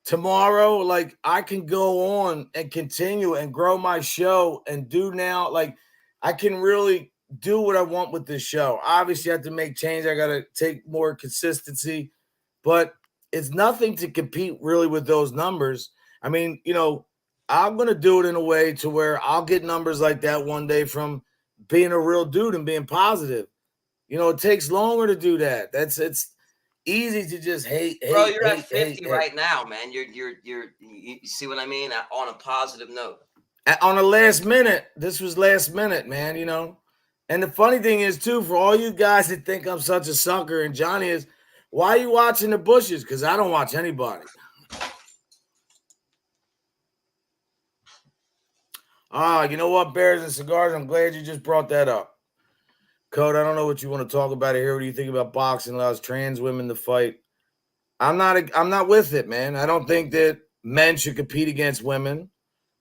Tomorrow, like I can go on and continue and grow my show and do now. Like I can really do what I want with this show. Obviously, I have to make change. I got to take more consistency, but it's nothing to compete really with those numbers. I mean, I'm going to do it in a way to where I'll get numbers like that one day from being a real dude and being positive. It takes longer to do that. It's easy to just hate. Bro, you're at hate, 50 hate. right now, man. You see what I mean? On a positive note. On the last minute, this was last minute, man, And the funny thing is, too, for all you guys that think I'm such a sucker, and Johnny is, why are you watching the bushes? Because I don't watch anybody. You know what, Bears and Cigars? I'm glad you just brought that up. Code, I don't know what you want to talk about here. What do you think about boxing allows trans women to fight? I'm not with it, man. I don't think that men should compete against women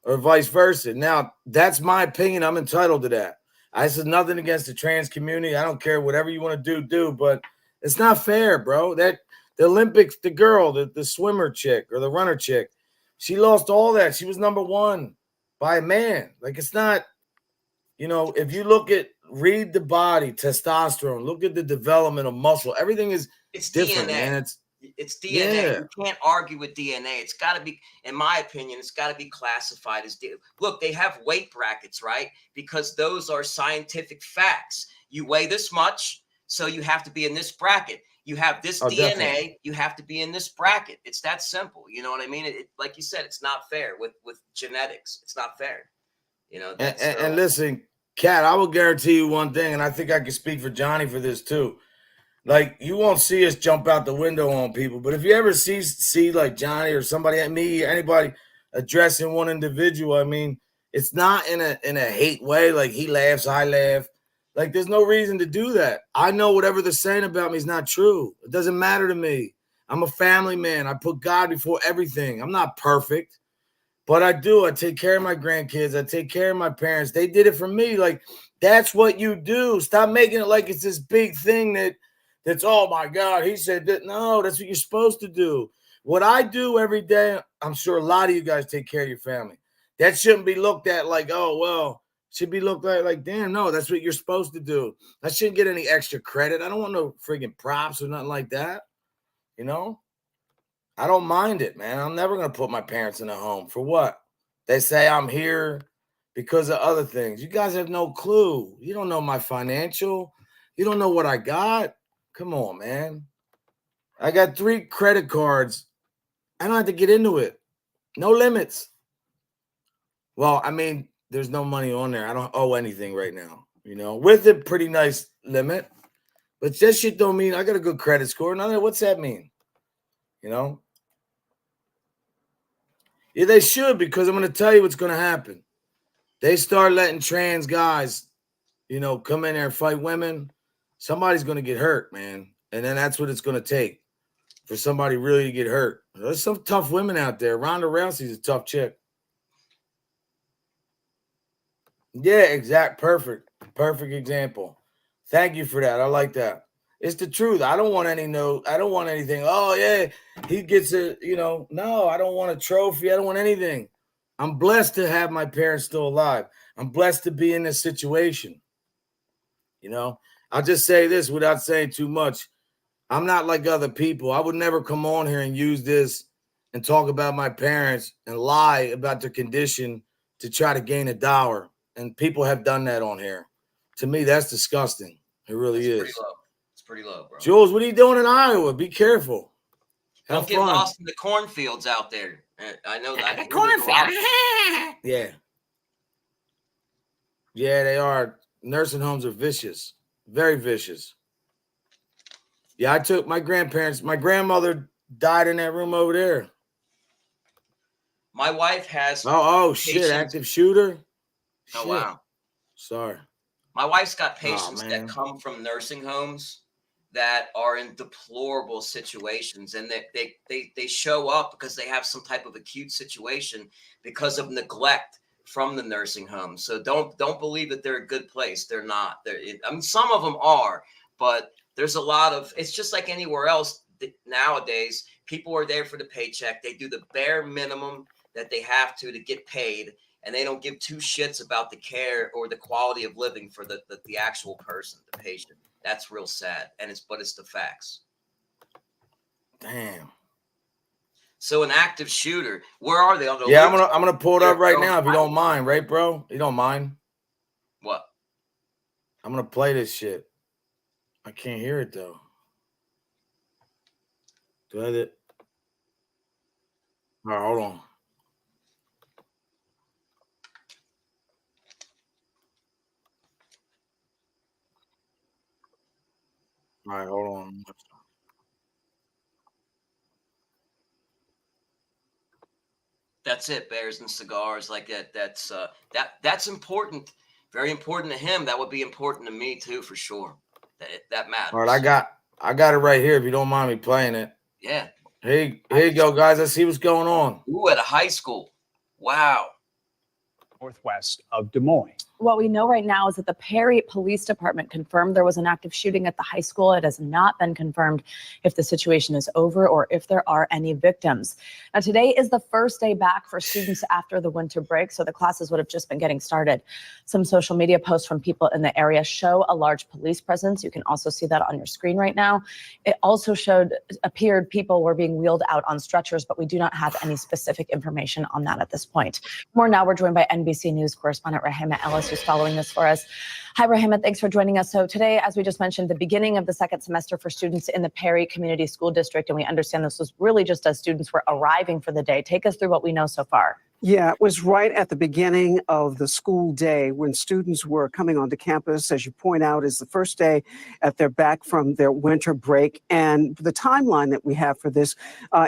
or vice versa. Now, that's my opinion. I'm entitled to that. I said nothing against the trans community. I don't care. Whatever you want to do. But it's not fair, bro. That the Olympics, the girl, the swimmer chick or the runner chick, she lost all that. She was number one by a man. Like, it's not, if you read the body, testosterone, look at the development of muscle. Everything is different, DNA. man. It's DNA. Yeah. You can't argue with DNA. It's got to be, in my opinion, it's got to be classified as DNA. Look, they have weight brackets, right? Because those are scientific facts. You weigh this much, so you have to be in this bracket. You have this DNA, definitely. You have to be in this bracket. It's that simple. You know what I mean? Like you said, it's not fair with genetics. It's not fair. And listen, Kat, I will guarantee you one thing, and I think I can speak for Johnny for this too. Like, you won't see us jump out the window on people, but if you ever see like Johnny or somebody, me, anybody addressing one individual, I mean, it's not in a hate way. Like, he laughs, I laugh. Like, there's no reason to do that. I know whatever they're saying about me is not true. It doesn't matter to me. I'm a family man. I put God before everything. I'm not perfect, but I do. I take care of my grandkids. I take care of my parents. They did it for me. Like, that's what you do. Stop making it like it's this big thing that's, oh my God, he said that. No, that's what you're supposed to do. What I do every day, I'm sure a lot of you guys take care of your family. That shouldn't be looked at like, oh, well, should be looked at like, damn, no, that's what you're supposed to do. I shouldn't get any extra credit. I don't want no friggin' props or nothing like that. I don't mind it, man. I'm never going to put my parents in a home. For what? They say I'm here because of other things. You guys have no clue. You don't know my financial. You don't know what I got. Come on, man. I got 3 credit cards. I don't have to get into it. No limits. Well, I mean, there's no money on there. I don't owe anything right now, with a pretty nice limit. But that shit don't mean I got a good credit score. What's that mean? Yeah, they should, because I'm going to tell you what's going to happen. They start letting trans guys, come in there and fight women. Somebody's going to get hurt, man. And then that's what it's going to take for somebody really to get hurt. There's some tough women out there. Ronda Rousey's a tough chick. Yeah, perfect example. Thank you for that. I like that. It's the truth. I don't want anything. Oh yeah, he gets no, I don't want a trophy. I don't want anything. I'm blessed to have my parents still alive. I'm blessed to be in this situation. I'll just say this without saying too much. I'm not like other people. I would never come on here and use this and talk about my parents and lie about their condition to try to gain $1. And people have done that on here. To me, that's disgusting. It really is. It's pretty low, bro. Jules, what are you doing in Iowa? Be careful. Don't get lost in the cornfields out there. I know that. The cornfield. Yeah. Yeah, they are. Nursing homes are vicious. Very vicious. Yeah, I took my grandmother died in that room over there. My wife has. Oh shit! Active shooter. Oh, wow. Sorry. My wife's got patients that come from nursing homes that are in deplorable situations, and they show up because they have some type of acute situation because of neglect from the nursing home. So don't believe that they're a good place. They're not. Some of them are, but there's a lot of. It's just like anywhere else nowadays. People are there for the paycheck. They do the bare minimum that they have to get paid. and they don't give two shits about the care or the quality of living for the actual person, the patient. That's real sad, but it's the facts. Damn. So an active shooter, where are they on the? Yeah, I'm gonna pull it up right now if you don't mind, right, bro? You don't mind? What? I'm gonna play this shit. I can't hear it though. Do I have it? All right, hold on. All right, hold on. That's it. Bears and cigars like that. That's important. Very important to him. That would be important to me too, for sure. That matters. All right, I got it right here. If you don't mind me playing it. Yeah. Here you go, guys. Let's see what's going on. Ooh, at a high school. Wow. Northwest of Des Moines. What we know right now is that the Perry Police Department confirmed there was an active shooting at the high school. It has not been confirmed if the situation is over or if there are any victims. Now, today is the first day back for students after the winter break, so the classes would have just been getting started. Some social media posts from people in the area show a large police presence. You can also see that on your screen right now. It also appeared people were being wheeled out on stretchers, but we do not have any specific information on that at this point. More now, we're joined by NBC News correspondent Rahima Ellis, who's following this for us. Hi, Rahima, thanks for joining us. So today, as we just mentioned, the beginning of the second semester for students in the Perry Community School District, and we understand this was really just as students were arriving for the day. Take us through what we know so far. Yeah, it was right at the beginning of the school day when students were coming onto campus. As you point out, is the first day at their back from their winter break. And the timeline that we have for this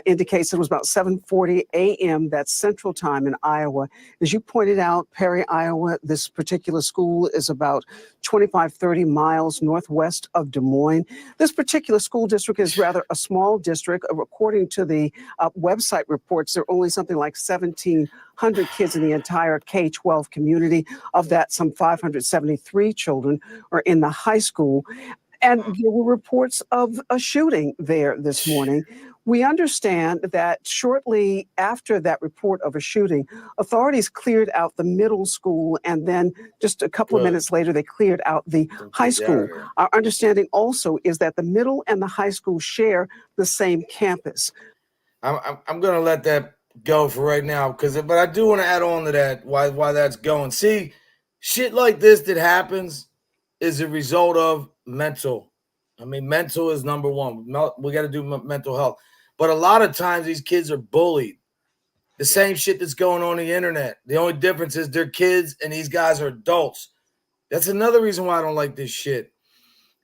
indicates it was about 7:40 a.m. That's Central Time in Iowa. As you pointed out, Perry, Iowa, this particular school is about 25-30 miles northwest of Des Moines. This particular school district is rather a small district. According to the website reports, there are only something like 1,700 kids in the entire K-12 community. Of that, some 573 children are in the high school. And there were reports of a shooting there this morning. We understand that shortly after that report of a shooting, authorities cleared out the middle school, and then just a couple of minutes later, they cleared out the high school. Our understanding also is that the middle and the high school share the same campus. I'm going to let that go for right now, but I do want to add on to that why that's going. See, shit like this that happens is a result of mental. I mean, mental is number one. We got to do mental health. But a lot of times these kids are bullied. The same shit that's going on the internet. The only difference is they're kids and these guys are adults. That's another reason why I don't like this shit.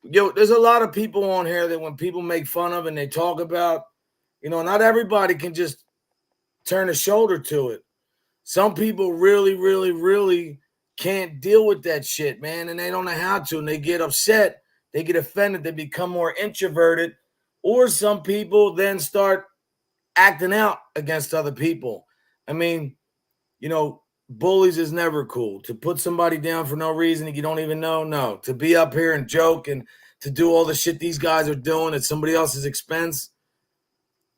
Yo, there's a lot of people on here that when people make fun of and they talk about, not everybody can just turn a shoulder to it. Some people really, really, really can't deal with that shit, man, and they don't know how to, and they get upset, they get offended, they become more introverted, or some people then start acting out against other people. I mean, bullies is never cool. To put somebody down for no reason that you don't even know, no. To be up here and joke and to do all the shit these guys are doing at somebody else's expense,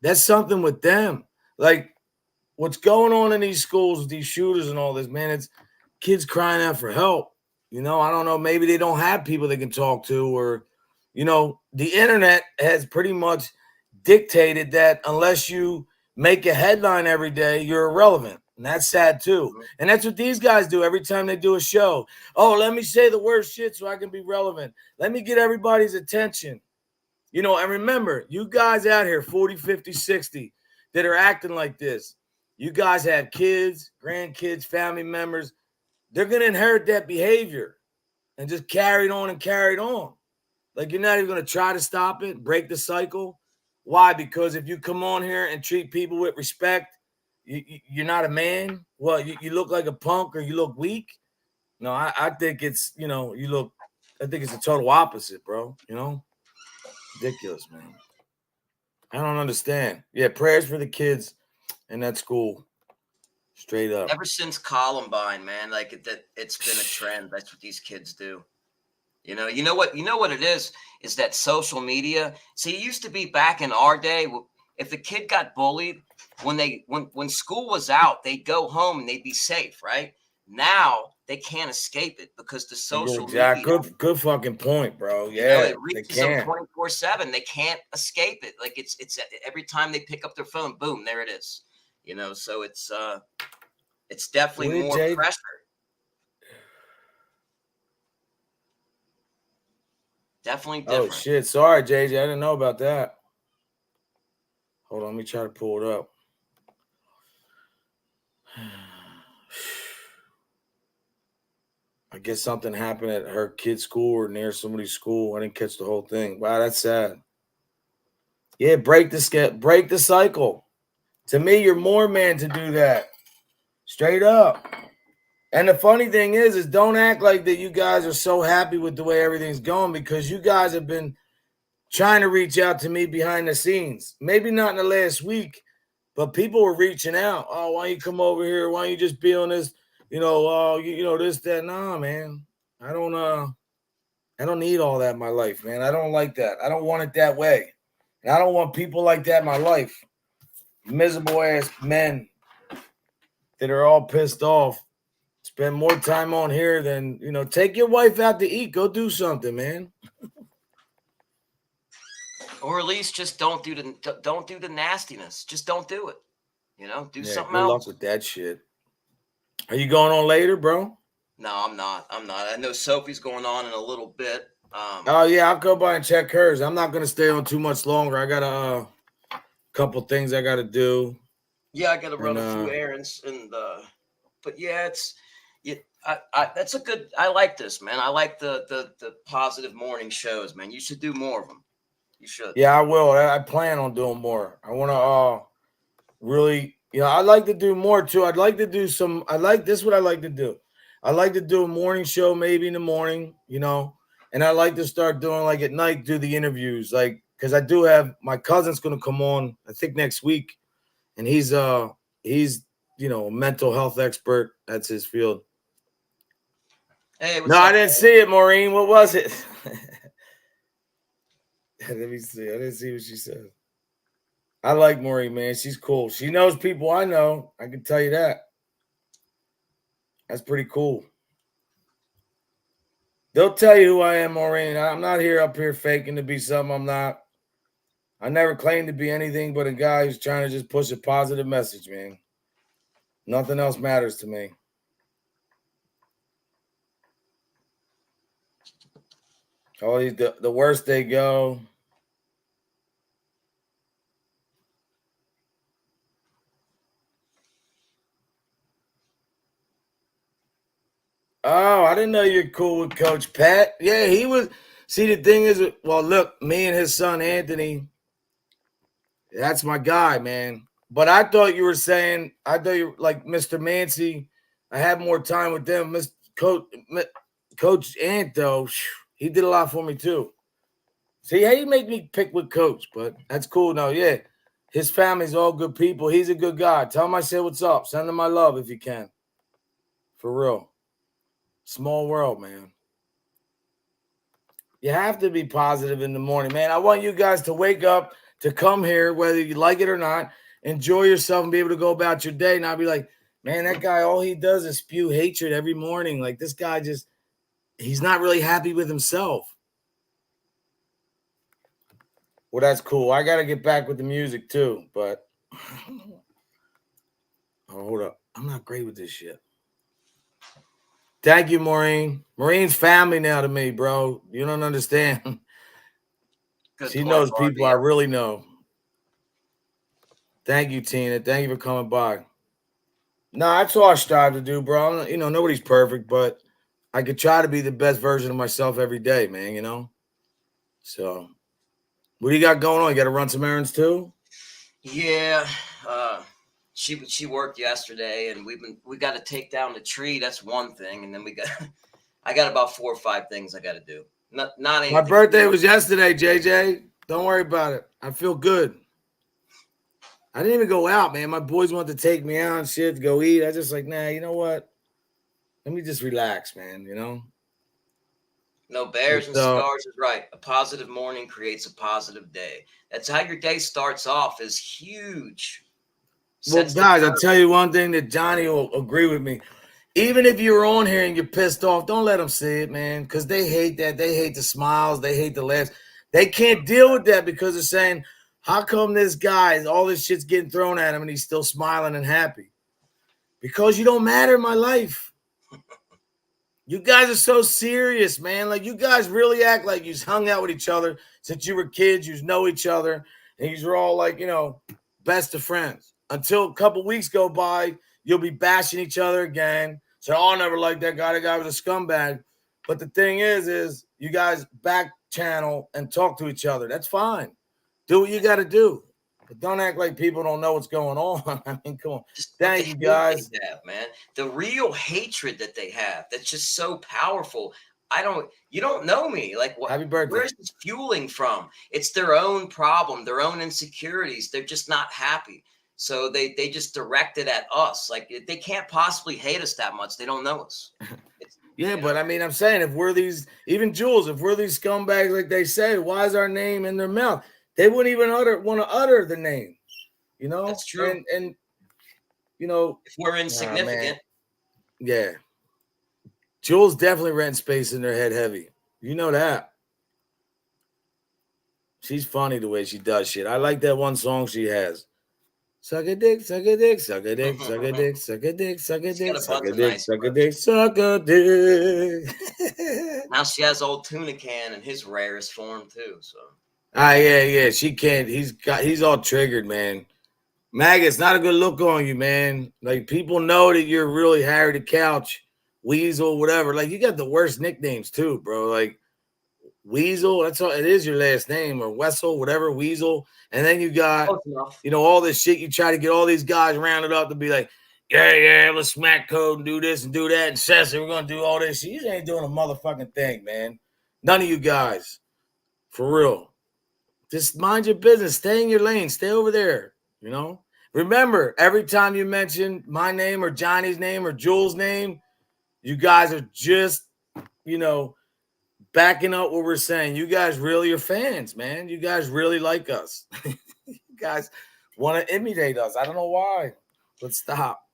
that's something with them. Like, what's going on in these schools with these shooters and all this, man, it's kids crying out for help. I don't know, maybe they don't have people they can talk to, or, the internet has pretty much dictated that unless you make a headline every day, you're irrelevant. And that's sad too. And that's what these guys do every time they do a show. Oh, let me say the worst shit so I can be relevant. Let me get everybody's attention. And remember, you guys out here, 40, 50, 60, that are acting like this, you guys have kids, grandkids, family members. They're going to inherit that behavior and just carry it on and carry it on. Like, you're not even going to try to stop it, break the cycle. Why? Because if you come on here and treat people with respect, you're not a man. Well, you look like a punk or you look weak. No, I think it's, I think it's the total opposite, bro. Ridiculous, man. I don't understand. Yeah, prayers for the kids in that school. Straight up. Ever since Columbine, man, like it's been a trend. That's what these kids do. You know what it is that social media. See, it used to be back in our day, If the kid got bullied, when school was out, they'd go home and they'd be safe, right? Now they can't escape it because the social media, good fucking point, bro. you know, Yeah, it they reaches them can't. 24/7. They can't escape it. Like it's every time they pick up their phone, boom, there it is. You know, so it's definitely more pressure. Definitely different. Oh shit! Sorry, JJ, I didn't know about that. Hold on, let me try to pull it up. I guess something happened at her kid's school or near somebody's school. I didn't catch the whole thing. Wow, that's sad. Yeah, break the cycle. To me, you're more man to do that. Straight up. And the funny thing is don't act like that you guys are so happy with the way everything's going, because you guys have been trying to reach out to me behind the scenes. Maybe not in the last week, but people were reaching out. Oh, why don't you come over here? Why don't you just be on this, this, that. Nah, man. I don't need all that in my life, man. I don't like that. I don't want it that way. And I don't want people like that in my life. Miserable ass men that are all pissed off. Spend more time on here than, take your wife out to eat. Go do something, man. Or at least just don't do the nastiness. Just don't do it. Do something good else. Luck with that shit. Are you going on later, bro? No, I'm not. I know Sophie's going on in a little bit. Oh yeah, I'll go by and check hers. I'm not gonna stay on too much longer. I got a couple things I gotta do. Yeah, I gotta run a few errands, and but yeah, that's a good. I like this, man. I like the positive morning shows, man. You should do more of them. You should. Yeah, I will. I plan on doing more. I want to really, I'd like to do more too. I'd like to do some. This is what I like to do. I like to do a morning show, maybe in the morning, and I like to start doing like at night, do the interviews, like, because I do have my cousin's going to come on, I think next week, and he's a mental health expert. That's his field. Hey, no, I didn't see it, Maureen. What was it? Let me see. I didn't see what she said. I like Maureen, man. She's cool. She knows people I know. I can tell you that. That's pretty cool. They'll tell you who I am, Maureen. I'm not up here faking to be something I'm not. I never claimed to be anything but a guy who's trying to just push a positive message, man. Nothing else matters to me. Oh, the worse they go. Oh, I didn't know you're cool with Coach Pat. Yeah, he was. See, the thing is, well, look, me and his son, Anthony, that's my guy, man. But I thought you were saying, I thought you were like Mr. Mancy. I had more time with them. Coach Ant, though, he did a lot for me, too. See, how you make me pick with Coach, but that's cool. No, yeah. His family's all good people. He's a good guy. Tell him I said what's up. Send him my love if you can. For real. Small world, man. You have to be positive in the morning, man. I want you guys to wake up, to come here, whether you like it or not, enjoy yourself and be able to go about your day. Not be like, man, that guy, all he does is spew hatred every morning. Like, this guy he's not really happy with himself. Well, that's cool. I got to get back with the music too, but hold up. I'm not great with this shit. Thank you, Maureen. Maureen's family now to me, bro. You don't understand. She knows people I really know. Thank you, Tina. Thank you for coming by. No, that's all I strive to do, bro. Nobody's perfect, but I could try to be the best version of myself every day, man, So, what do you got going on? You got to run some errands too? Yeah. She worked yesterday, and we got to take down the tree. That's one thing. And then I got about 4 or 5 things I got to do. Not anything. My birthday was yesterday, JJ. Don't worry about it. I feel good. I didn't even go out, man. My boys wanted to take me out and shit to go eat. I just like, nah, you know what? Let me just relax, man, No, Bears and So, Scars is right. A positive morning creates a positive day. That's how your day starts off, is huge. well, Sets the guys, I'll tone. tell you one thing that Johnny will agree with me. Even if you're on here and you're pissed off, don't let them see it, man, because they hate that. They hate the smiles. They hate the laughs. They can't deal with that because they're saying, how come this guy, all this shit's getting thrown at him and he's still smiling and happy? Because you don't matter in my life. You guys are so serious, man. Like, you guys really act like you hung out with each other since you were kids. You know each other, and you're all like, best of friends. Until a couple weeks go by, you'll be bashing each other again. So, I'll never like that guy. That guy was a scumbag. But the thing is you guys back channel and talk to each other. That's fine. Do what you got to do. But don't act like people don't know what's going on. I mean, come on. Just Thank you, guys. They have, man. The real hatred that they have, that's just so powerful. You don't know me. Like, what? Happy birthday. Where's this fueling from? It's their own problem, their own insecurities. They're just not happy. So they just direct it at us. Like, they can't possibly hate us that much. They don't know us. Yeah, but I mean, I'm saying, if we're these, even Jules, if we're these scumbags like they say, why is our name in their mouth? They wouldn't even want to utter the name, That's true. And if we're insignificant. Yeah. Jules definitely rent space in their head heavy. You know that. She's funny the way she does shit. I like that one song she has. Suck a dick, suck a dick, suck a dick, suck a dick, suck a dick, suck a dick, suck a dick, suck a dick, suck a dick. Now she has old tuna can in his rarest form too. So. Yeah. She can't. He's all triggered, man. Maggot, it's not a good look on you, man. Like, people know that you're really Harry the Couch, Weasel, whatever. Like, you got the worst nicknames too, bro. Like, Weasel, that's all it is, your last name, or Wessel, whatever, Weasel. And then you got, all this shit. You try to get all these guys rounded up to be like, yeah, let's smack code and do this and do that. And Cecily, we're going to do all this shit. You ain't doing a motherfucking thing, man. None of you guys. For real. Just mind your business. Stay in your lane. Stay over there, Remember, every time you mention my name or Johnny's name or Jules' name, you guys are just, backing up what we're saying. You guys really are fans, man. You guys really like us. You guys want to imitate us. I don't know why, but stop.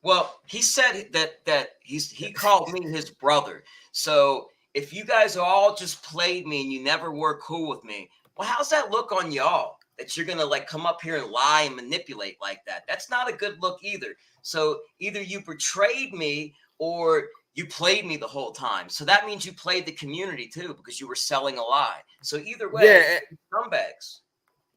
Well, he said that he called me his brother. So if you guys all just played me and you never were cool with me, well, how's that look on y'all? That you're gonna come up here and lie and manipulate like that? That's not a good look either. So either you betrayed me or you played me the whole time. So that means you played the community too, because you were selling a lie. So either way, scumbags.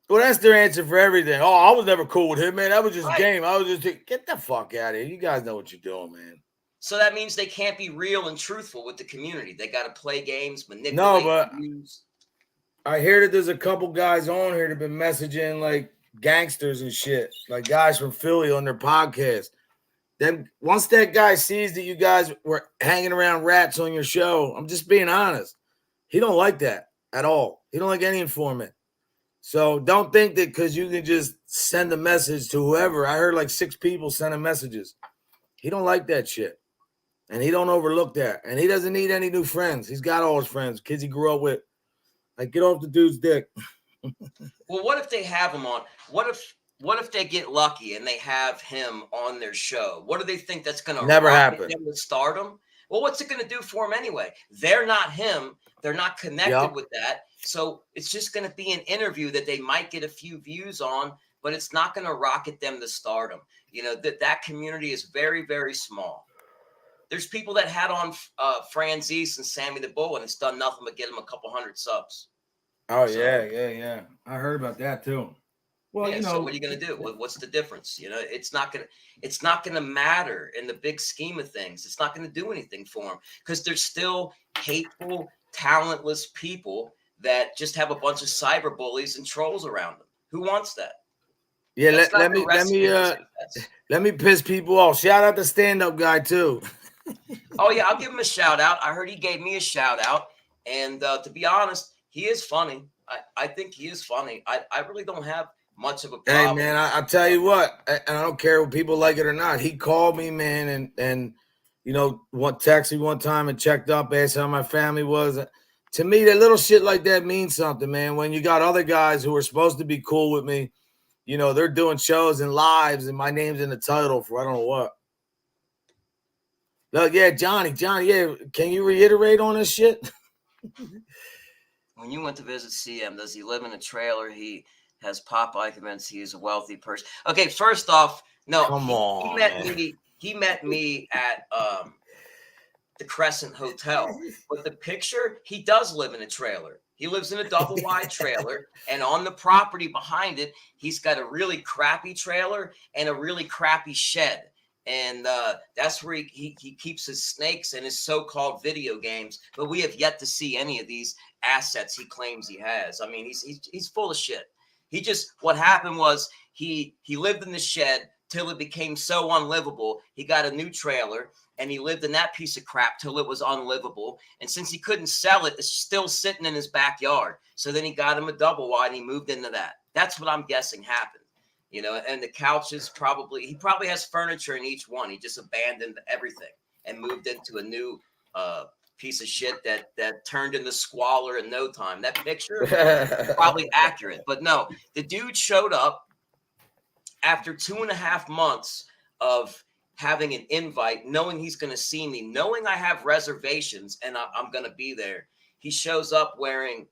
Well, that's their answer for everything. Oh, I was never cool with him, man. That was just game. I was just get the fuck out of here. You guys know what you're doing, man. So that means they can't be real and truthful with the community. They got to play games, manipulate. No, but I hear that there's a couple guys on here that have been messaging like gangsters and shit, like guys from Philly on their podcast. Then once that guy sees that you guys were hanging around rats on your show, I'm just being honest. He don't like that at all. He don't like any informant. So don't think that because you can just send a message to whoever. I heard like 6 people sending messages. He don't like that shit. And he don't overlook that. And he doesn't need any new friends. He's got all his friends, kids he grew up with. Like, get off the dude's dick. Well, what if they have him on? What if they get lucky and they have him on their show? What do they think that's going to never happen? Them to stardom? Well, what's it going to do for him anyway? They're not him. They're not connected with that. So it's just going to be an interview that they might get a few views on, but it's not going to rocket them to stardom. That community is very, very small. There's people that had on Franzese and Sammy the Bull, and it's done nothing but get them a couple hundred subs. Oh, so, yeah. I heard about that too. Well, so what are you going to do? What's the difference? It's not going to matter in the big scheme of things. It's not going to do anything for them because there's still hateful, talentless people that just have a bunch of cyber bullies and trolls around them. Who wants that? Yeah, let me piss people off. Shout out the stand-up guy too. Oh yeah, I'll give him a shout out. I heard he gave me a shout out, and to be honest, he is funny. I think he is funny. I really don't have much of a problem. Hey man, I tell you what, and I don't care if people like it or not. He called me, man, and texted me one time and checked up, asked how my family was. To me, that little shit like that means something, man. When you got other guys who are supposed to be cool with me, they're doing shows and lives, and my name's in the title for I don't know what. Look, yeah, Johnny, yeah, can you reiterate on this shit? When you went to visit CM, does he live in a trailer? He has Popeye convinced he is a wealthy person. Okay, first off, no, Come on, he met me at the Crescent Hotel. But the picture, he does live in a trailer. He lives in a double wide trailer, and on the property behind it, he's got a really crappy trailer and a really crappy shed. And that's where he keeps his snakes and his so-called video games. But we have yet to see any of these assets he claims he has. I mean, he's full of shit. What happened was he lived in the shed till it became so unlivable. He got a new trailer, and he lived in that piece of crap till it was unlivable. And since he couldn't sell it, it's still sitting in his backyard. So then he got him a double wide, and he moved into that. That's what I'm guessing happened. And the couches he probably has furniture in each one. He just abandoned everything and moved into a new piece of shit that turned into squalor in no time. That picture is probably accurate. But no, the dude showed up after 2.5 months of having an invite, knowing he's going to see me, knowing I have reservations and I'm going to be there. He shows up wearing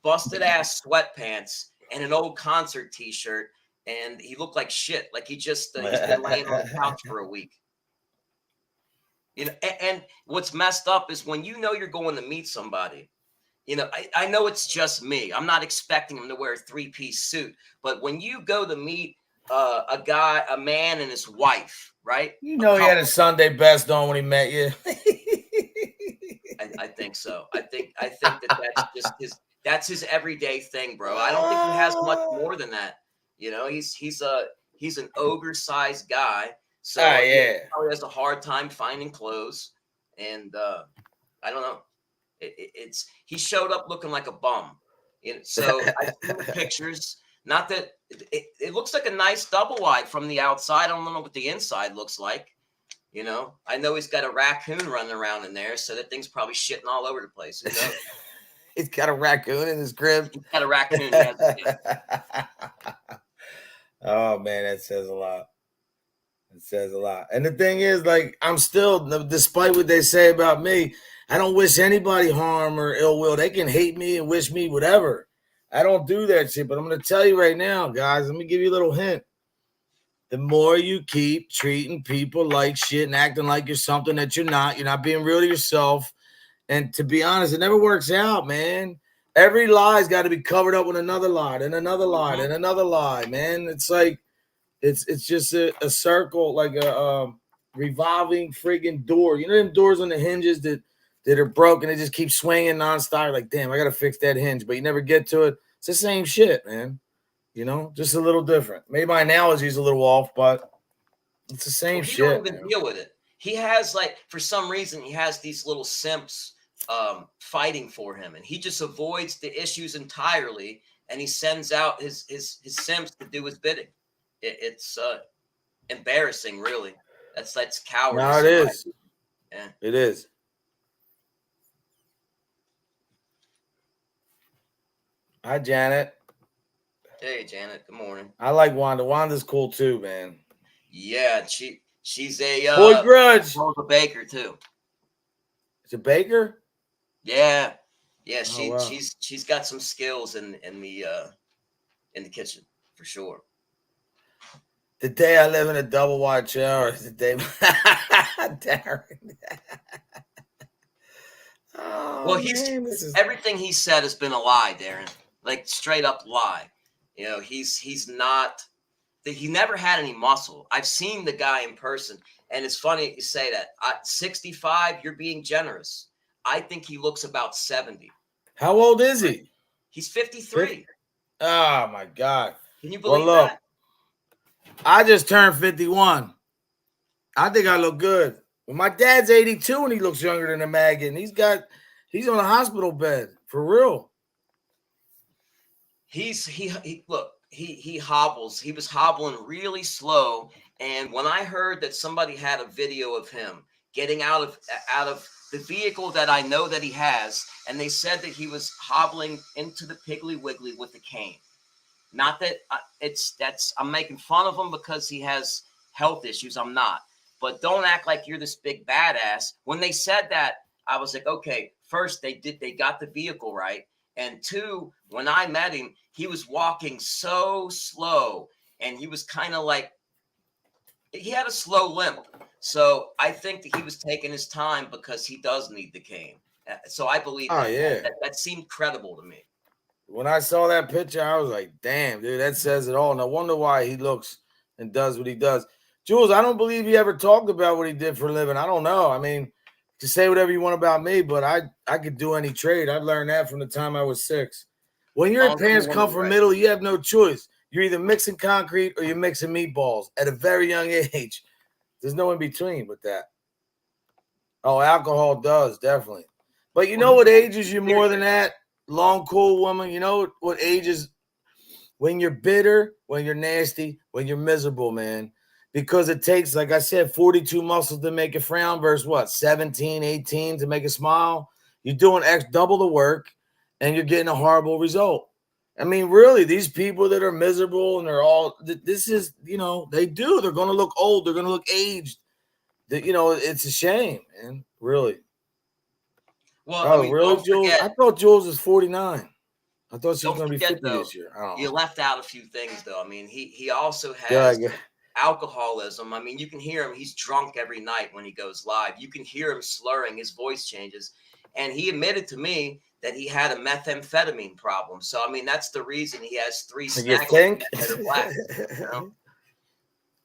busted ass sweatpants and an old concert t-shirt. And he looked like shit. Like he's been laying on the couch for a week. And what's messed up is when you're going to meet somebody, I know it's just me. I'm not expecting him to wear a 3-piece suit. But when you go to meet a man and his wife, right? He had a Sunday best on when he met you. I think so. I think that's just that's his everyday thing, bro. I don't think he has much more than that. He's an ogre-sized guy, so he probably has a hard time finding clothes, and I don't know. He showed up looking like a bum, so I see the pictures. Not that it looks like a nice double wide from the outside. I don't know what the inside looks like. I know he's got a raccoon running around in there, so that thing's probably shitting all over the place. He's got a raccoon in his crib. He's got a raccoon. Oh man, that says a lot. It says a lot. And the thing is, like, I'm still, despite what they say about me, I don't wish anybody harm or ill will. They can hate me and wish me whatever. I don't do that shit. But I'm going to tell you right now, guys, let me give you a little hint. The more you keep treating people like shit and acting like you're something that you're not being real to yourself. And to be honest, it never works out, man. Every lie's got to be covered up with another lie and another lie and another lie, man. It's like it's just a circle, like a revolving friggin' door. You know them doors on the hinges that are broken, they just keep swinging nonstop. Like, damn, I got to fix that hinge, but you never get to it. It's the same shit, man. Just a little different. Maybe my analogy is a little off, but it's the same shit. He don't even deal with it. He has, like, for some reason, he has these little simps fighting for him, and he just avoids the issues entirely, and he sends out his simps to do his bidding. It's embarrassing, really. That's cowardice. No, it is. Yeah. It is. Hi, Janet. Hey, Janet. Good morning. I like Wanda. Wanda's cool too, man. Yeah, she's a Boy Grudge. A baker too. It's a baker. Yeah. Wow. She's got some skills in the kitchen for sure. The day I live in a double wide shower is the day. Darren. Oh, Well, man, everything he said has been a lie, Darren. Like, straight up lie. He's not. He never had any muscle. I've seen the guy in person, and it's funny you say that. At 65, you're being generous. I think he looks about 70. How old is he? He's 53. Oh my God! Can you believe look, that? I just turned 51. I think I look good. Well, my dad's 82 and he looks younger than a maggot. He's on a hospital bed for real. He hobbles. He was hobbling really slow. And when I heard that somebody had a video of him getting out of the vehicle that I know that he has, and they said that he was hobbling into the Piggly Wiggly with a cane. Not that I'm making fun of him because he has health issues. I'm not. But don't act like you're this big badass. When they said that, I was like, okay, first they got the vehicle right. And two, when I met him, he was walking so slow, and he was kind of like, he had a slow limp. So I think that he was taking his time because he does need the cane. So I believe that seemed credible to me. When I saw that picture, I was like, damn, dude, that says it all. No wonder why he looks and does what he does. Jules, I don't believe he ever talked about what he did for a living. I don't know. I mean, to say whatever you want about me, but I could do any trade. I learned that from the time I was 6. When your parents come from Italy, you have no choice. You're either mixing concrete or you're mixing meatballs at a very young age. There's no in between with that. Oh, alcohol does, definitely. But you know what ages you more than that? Long, cool woman. You know what ages? When you're bitter, when you're nasty, when you're miserable, man. Because it takes, like I said, 42 muscles to make a frown versus what? 17, 18 to make a smile. You're doing double the work, and you're getting a horrible result. I mean, really, these people that are miserable and they're all, this is, they do. They're going to look old. They're going to look aged. It's a shame, man. Really. Well, really, Jules? I thought Jules was 49. I thought she was going to be 50 this year. You left out a few things, though. I mean, he also has alcoholism. I mean, you can hear him. He's drunk every night when he goes live. You can hear him slurring. His voice changes. And he admitted to me that he had a methamphetamine problem. So, I mean, that's the reason he has 3 snacks that are black.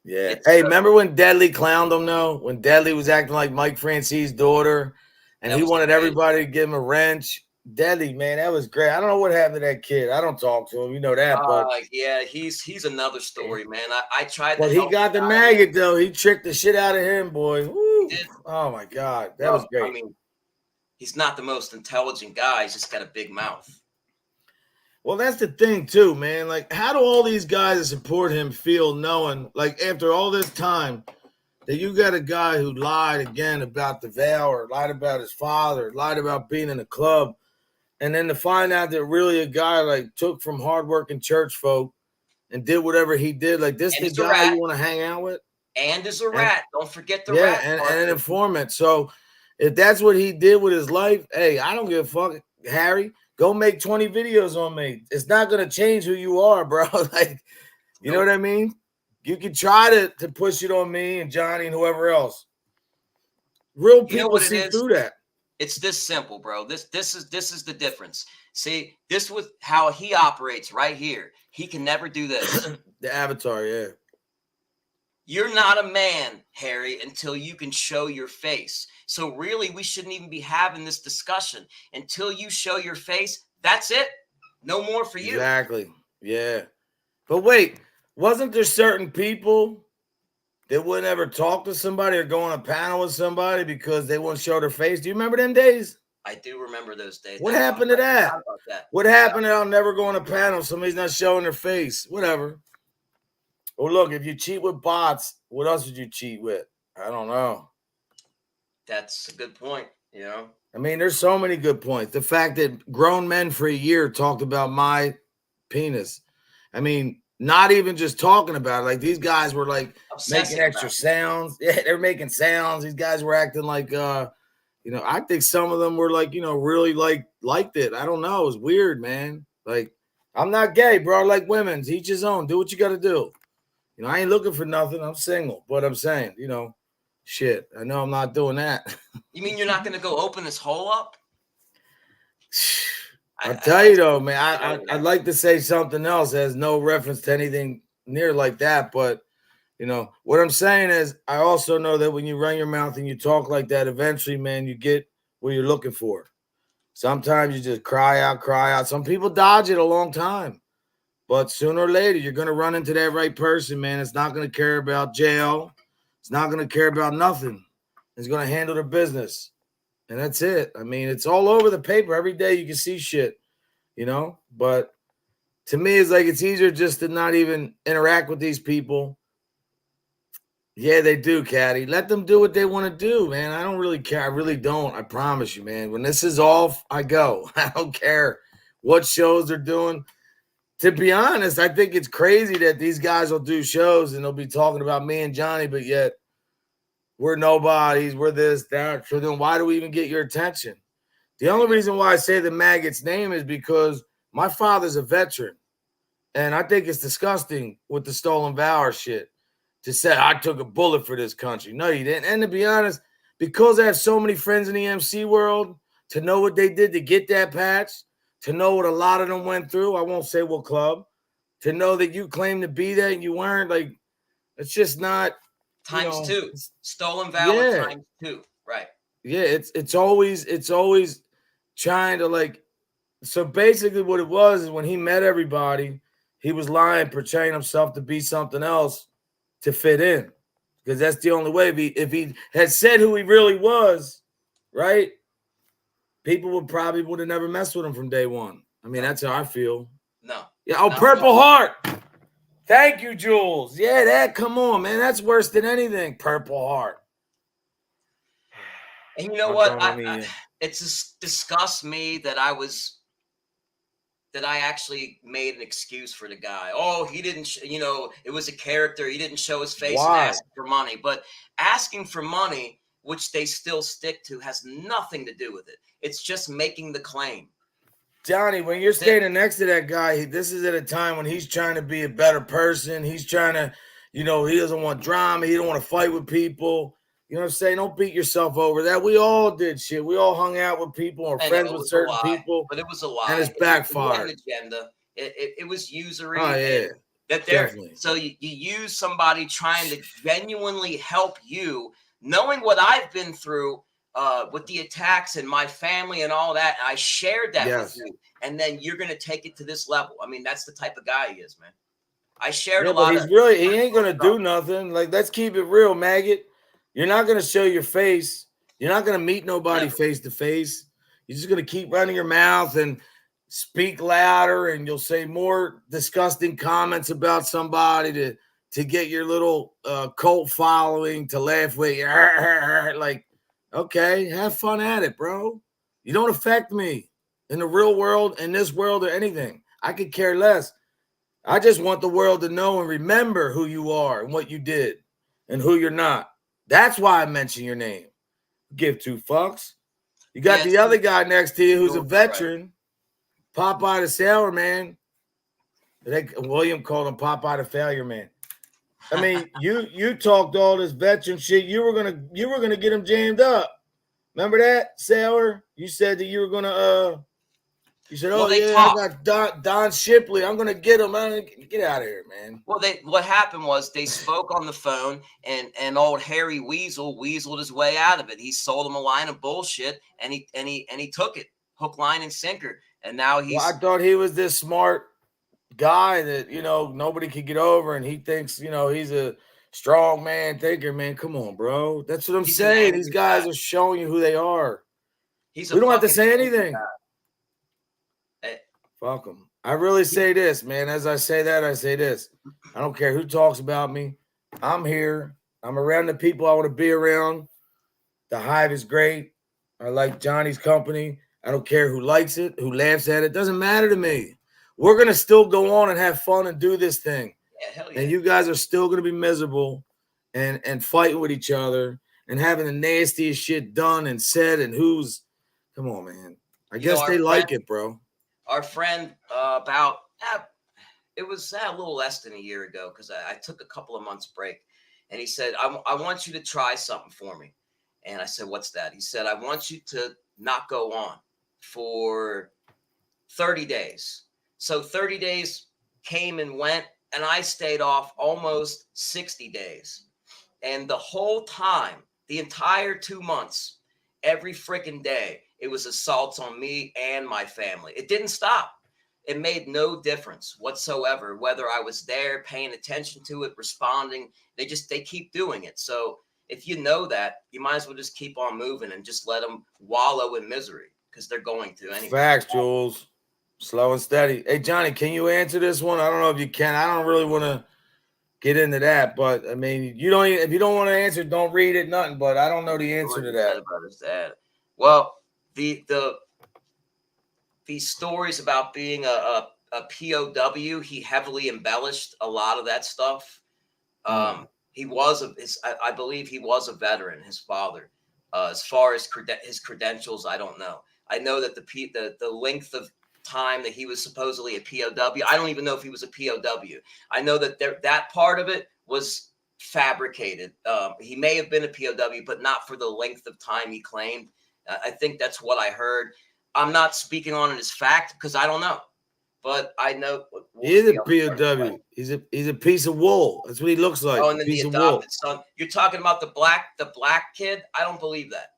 Yeah. Remember when Deadly clowned him, though? When Deadly was acting like Mike Francine's daughter, and he wanted everybody to give him a wrench. Deadly, man, that was great. I don't know what happened to that kid. I don't talk to him. You know that, but yeah, he's another story, man. I tried. But he got the maggot though. He tricked the shit out of him, boy. Woo. Oh my God, that was great. I mean, he's not the most intelligent guy. He's just got a big mouth. Well, that's the thing too, man. Like, how do all these guys that support him feel knowing, like, after all this time, that you got a guy who lied again about the vow, or lied about his father, lied about being in a club? And then to find out that really a guy like took from hardworking church folk and did whatever he did, like this is the guy you want to hang out with? And is a rat. Don't forget the rat. And an informant. So if that's what he did with his life, hey, I don't give a fuck, Harry. Go make 20 videos on me. It's not going to change who you are, bro. Like, you know what I mean? You can try to push it on me and Johnny and whoever else. Real people see through that. It's this simple, bro. This is the difference. See, this was how he operates right here. He can never do this. The avatar, yeah. You're not a man, Harry, until you can show your face. So really, we shouldn't even be having this discussion. Until you show your face, that's it. No more for you. Exactly. Yeah. But wait, wasn't there certain people that wouldn't ever talk to somebody or go on a panel with somebody because they wouldn't show their face? Do you remember them days? I do remember those days. What happened to that? What happened to I'll never go on a panel? Somebody's not showing their face. Whatever. Well, look, if you cheat with bots, what else would you cheat with? I don't know. That's a good point, I mean, there's so many good points. The fact that grown men for a year talked about my penis. I mean, not even just talking about it. Like, these guys were like making extra sounds. Yeah, they're making sounds. These guys were acting like, I think some of them were like, really liked it. I don't know. It was weird, man. Like, I'm not gay, bro. I like women. Each his own. Do what you got to do. I ain't looking for nothing. I'm single. But I'm saying, shit. I know I'm not doing that. You mean you're not going to go open this hole up? I'll tell you though, man, I'd like to say something else that has no reference to anything near like that. But, what I'm saying is I also know that when you run your mouth and you talk like that, eventually, man, you get what you're looking for. Sometimes you just cry out. Some people dodge it a long time. But sooner or later, you're going to run into that right person, man. It's not going to care about jail. It's not going to care about nothing. It's going to handle their business. And that's it. I mean, it's all over the paper. Every day you can see shit, But to me, it's like it's easier just to not even interact with these people Yeah, they do, Caddy. Let them do what they want to do, man. I don't really care. I really don't. I promise you, man. When this is off, I go. I don't care what shows they're doing. To be honest, I think it's crazy that these guys will do shows and they'll be talking about me and Johnny, but yet we're nobodies. We're this, that. So then why do we even get your attention? The only reason why I say the maggot's name is because my father's a veteran. And I think it's disgusting with the stolen valor shit to say I took a bullet for this country. No, you didn't. And to be honest, because I have so many friends in the MC world, to know what they did to get that patch, to know what a lot of them went through, I won't say what club, to know that you claim to be that and you weren't, like, it's just not. Times two. Stolen valor times two. Right. Yeah, it's always trying to, like, so basically what it was is when he met everybody, he was lying, portraying himself to be something else to fit in, because that's the only way. If he had said who he really was, right, people would have never messed with him from day one. I mean, that's how I feel. No. Yeah. Oh, Purple Heart. Thank you, Jules. Yeah, that. Come on, man. That's worse than anything. Purple Heart. And you know what? It just disgusts me that I actually made an excuse for the guy. Oh, he didn't, it was a character. He didn't show his face and ask for money. But asking for money, which they still stick to, has nothing to do with it. It's just making the claim. Johnny, when you're standing next to that guy, this is at a time when he's trying to be a better person. He's trying to, he doesn't want drama. He don't want to fight with people. You know what I'm saying? Don't beat yourself over that. We all did shit. We all hung out with people or friends with certain people. But it was a lie. And it's backfired. It had an agenda. It was usury. Oh, yeah. Definitely. So you use somebody trying to genuinely help you, knowing what I've been through with the attacks and my family and all that. I shared that with you. And then you're going to take it to this level. I mean, that's the type of guy he is, man. I shared a lot. But he ain't going to do nothing. Like, let's keep it real, maggot. You're not going to show your face. You're not going to meet nobody face to face. You're just going to keep running your mouth and speak louder, and you'll say more disgusting comments about somebody to get your little cult following to laugh with you. Like, okay, have fun at it, bro. You don't affect me in the real world, in this world, or anything. I could care less. I just want the world to know and remember who you are and what you did and who you're not. That's why I mention your name. Give two fucks. You got the other guy next to you who's a veteran, Popeye the Sailor Man. William called him Popeye the Failure Man. I mean, you talked all this veteran shit. You were gonna get him jammed up. Remember that, Sailor? You said that you were gonna you said, I got Don Shipley. I'm gonna get him. Get out of here, man. Well, what happened was they spoke on the phone, and old Harry weaseled his way out of it. He sold him a line of bullshit, and he took it hook, line, and sinker. And now he's. Well, I thought he was this smart guy that nobody could get over, and he thinks he's a strong man thinker. Man, come on, bro. That's what I'm saying. These guys are showing you who they are. We don't have to say anything. Fuck them. I really say this, man. As I say that, I say this. I don't care who talks about me. I'm here. I'm around the people I want to be around. The Hive is great. I like Johnny's company. I don't care who likes it, who laughs at it. It doesn't matter to me. We're going to still go on and have fun and do this thing. Yeah, hell yeah. And you guys are still going to be miserable and fighting with each other and having the nastiest shit done and said. And come on, man. I guess they like it, bro. Our friend it was a little less than a year ago, because I took a couple of months break, and he said, I want you to try something for me. And I said, what's that? He said, I want you to not go on for 30 days. So 30 days came and went, and I stayed off almost 60 days. And the whole time, the entire 2 months, every freaking day, it was assaults on me and my family. It didn't stop. It made no difference whatsoever, whether I was there paying attention to it, responding. They keep doing it. So if you know that, you might as well just keep on moving and just let them wallow in misery, because they're going to anyway. Facts, Jules. Slow and steady. Hey, Johnny, can you answer this one? I don't know if you can. I don't really want to get into that. But I mean, you don't. If you don't want to answer, don't read it. Nothing. But I don't know the answer to that. About his dad. Well, these stories about being a POW, he heavily embellished a lot of that stuff. He was I believe he was a veteran. His father, as far as his credentials, I don't know. I know that the length of time that he was supposedly a POW. I don't even know if he was a POW. I know that that part of it was fabricated. He may have been a POW, but not for the length of time he claimed. I think that's what I heard. I'm not speaking on it as fact because I don't know. But I know he's a POW. He's a piece of wool. That's what he looks like. Oh, and then the adopted son. You're talking about the black kid? I don't believe that.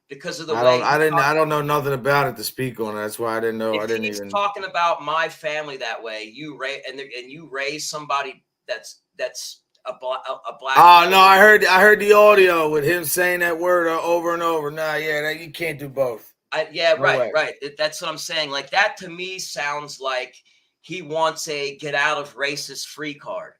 Because of the way I don't know nothing about it to speak on. That's why I didn't know. If he's talking about my family that way, you raise somebody that's a black. Oh no, I heard the audio with him saying that word over and over. Nah, yeah, you can't do both. Right. That's what I'm saying. Like that to me sounds like he wants a get out of racist free card.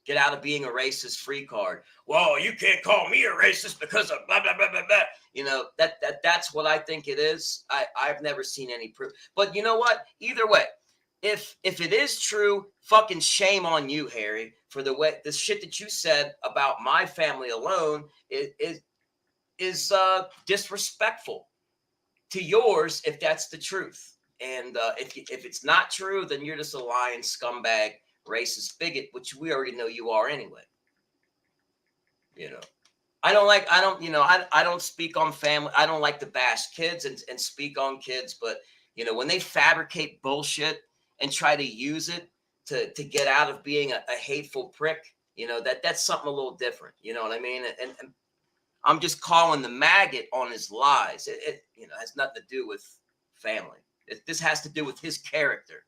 Get out of being a racist free card. Well, you can't call me a racist because of blah blah blah blah blah. You know, that's what I think it is. I've never seen any proof. But you know what? Either way, if it is true, fucking shame on you, Harry, for the shit that you said about my family alone is disrespectful to yours if that's the truth. And if it's not true, then you're just a lying scumbag, racist bigot, which we already know you are anyway. You know, I don't speak on family. I don't like to bash kids and speak on kids, but you know, when they fabricate bullshit and try to use it to get out of being a hateful prick, you know, that's something a little different. You know what I mean? And I'm just calling the maggot on his lies. It has nothing to do with family. This has to do with his character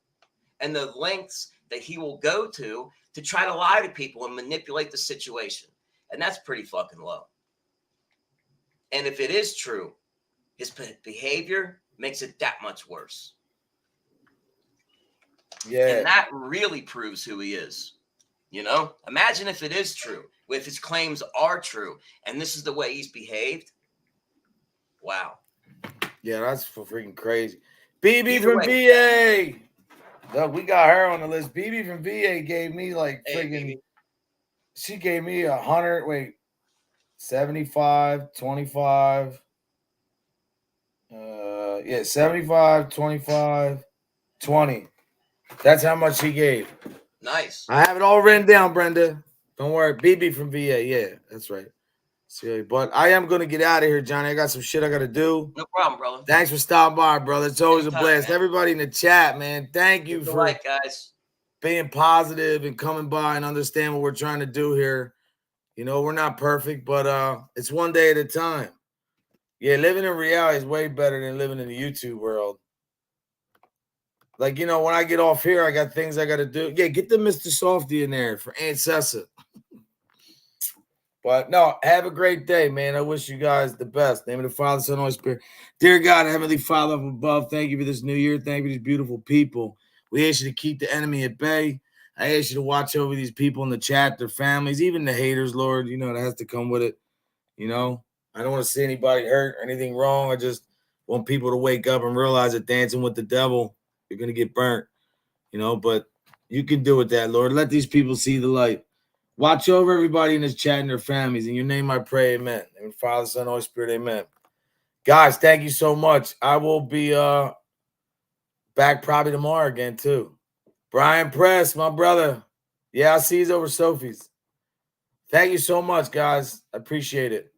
and the lengths that he will go to try to lie to people and manipulate the situation. And that's pretty fucking low. And if it is true, his behavior makes it that much worse. Yeah. And that really proves who he is. You know, imagine if it is true, if his claims are true, and this is the way he's behaved. Wow. Yeah, that's freaking crazy. BB from VA. Look, we got her on the list. BB from VA gave me like freaking. She gave me 100. Wait, 75, 25. 75, 25, 20. That's how much she gave. Nice. I have it all written down, Brenda. Don't worry. BB from VA. Yeah, that's right. See, but I am going to get out of here, Johnny. I got some shit I got to do. No problem, brother. Thanks for stopping by, brother. It's always Anytime, a blast. man. Everybody in the chat, man. Thank you for guys. being positive and coming by and understand what we're trying to do here. You know, we're not perfect, but it's one day at a time. Yeah, living in reality is way better than living in the YouTube world. Like, you know, when I get off here, I got things I got to do. Yeah, get the Mr. Softy in there for Aunt Sessa. But no, have a great day, man. I wish you guys the best. Name of the Father, Son, Holy Spirit. Dear God, Heavenly Father up above, thank you for this new year. Thank you for these beautiful people. We ask you to keep the enemy at bay. I ask you to watch over these people in the chat, their families, even the haters, Lord. You know, that has to come with it. You know, I don't want to see anybody hurt or anything wrong. I just want people to wake up and realize that dancing with the devil, you're going to get burnt. You know, but you can do it, that, Lord. Let these people see the light. Watch over everybody in this chat and their families. In your name I pray, amen. In Father, Son, Holy Spirit, amen. Guys, thank you so much. I will be back probably tomorrow again, too. Brian Press, my brother. Yeah, I'll see you over Sophie's. Thank you so much, guys. I appreciate it.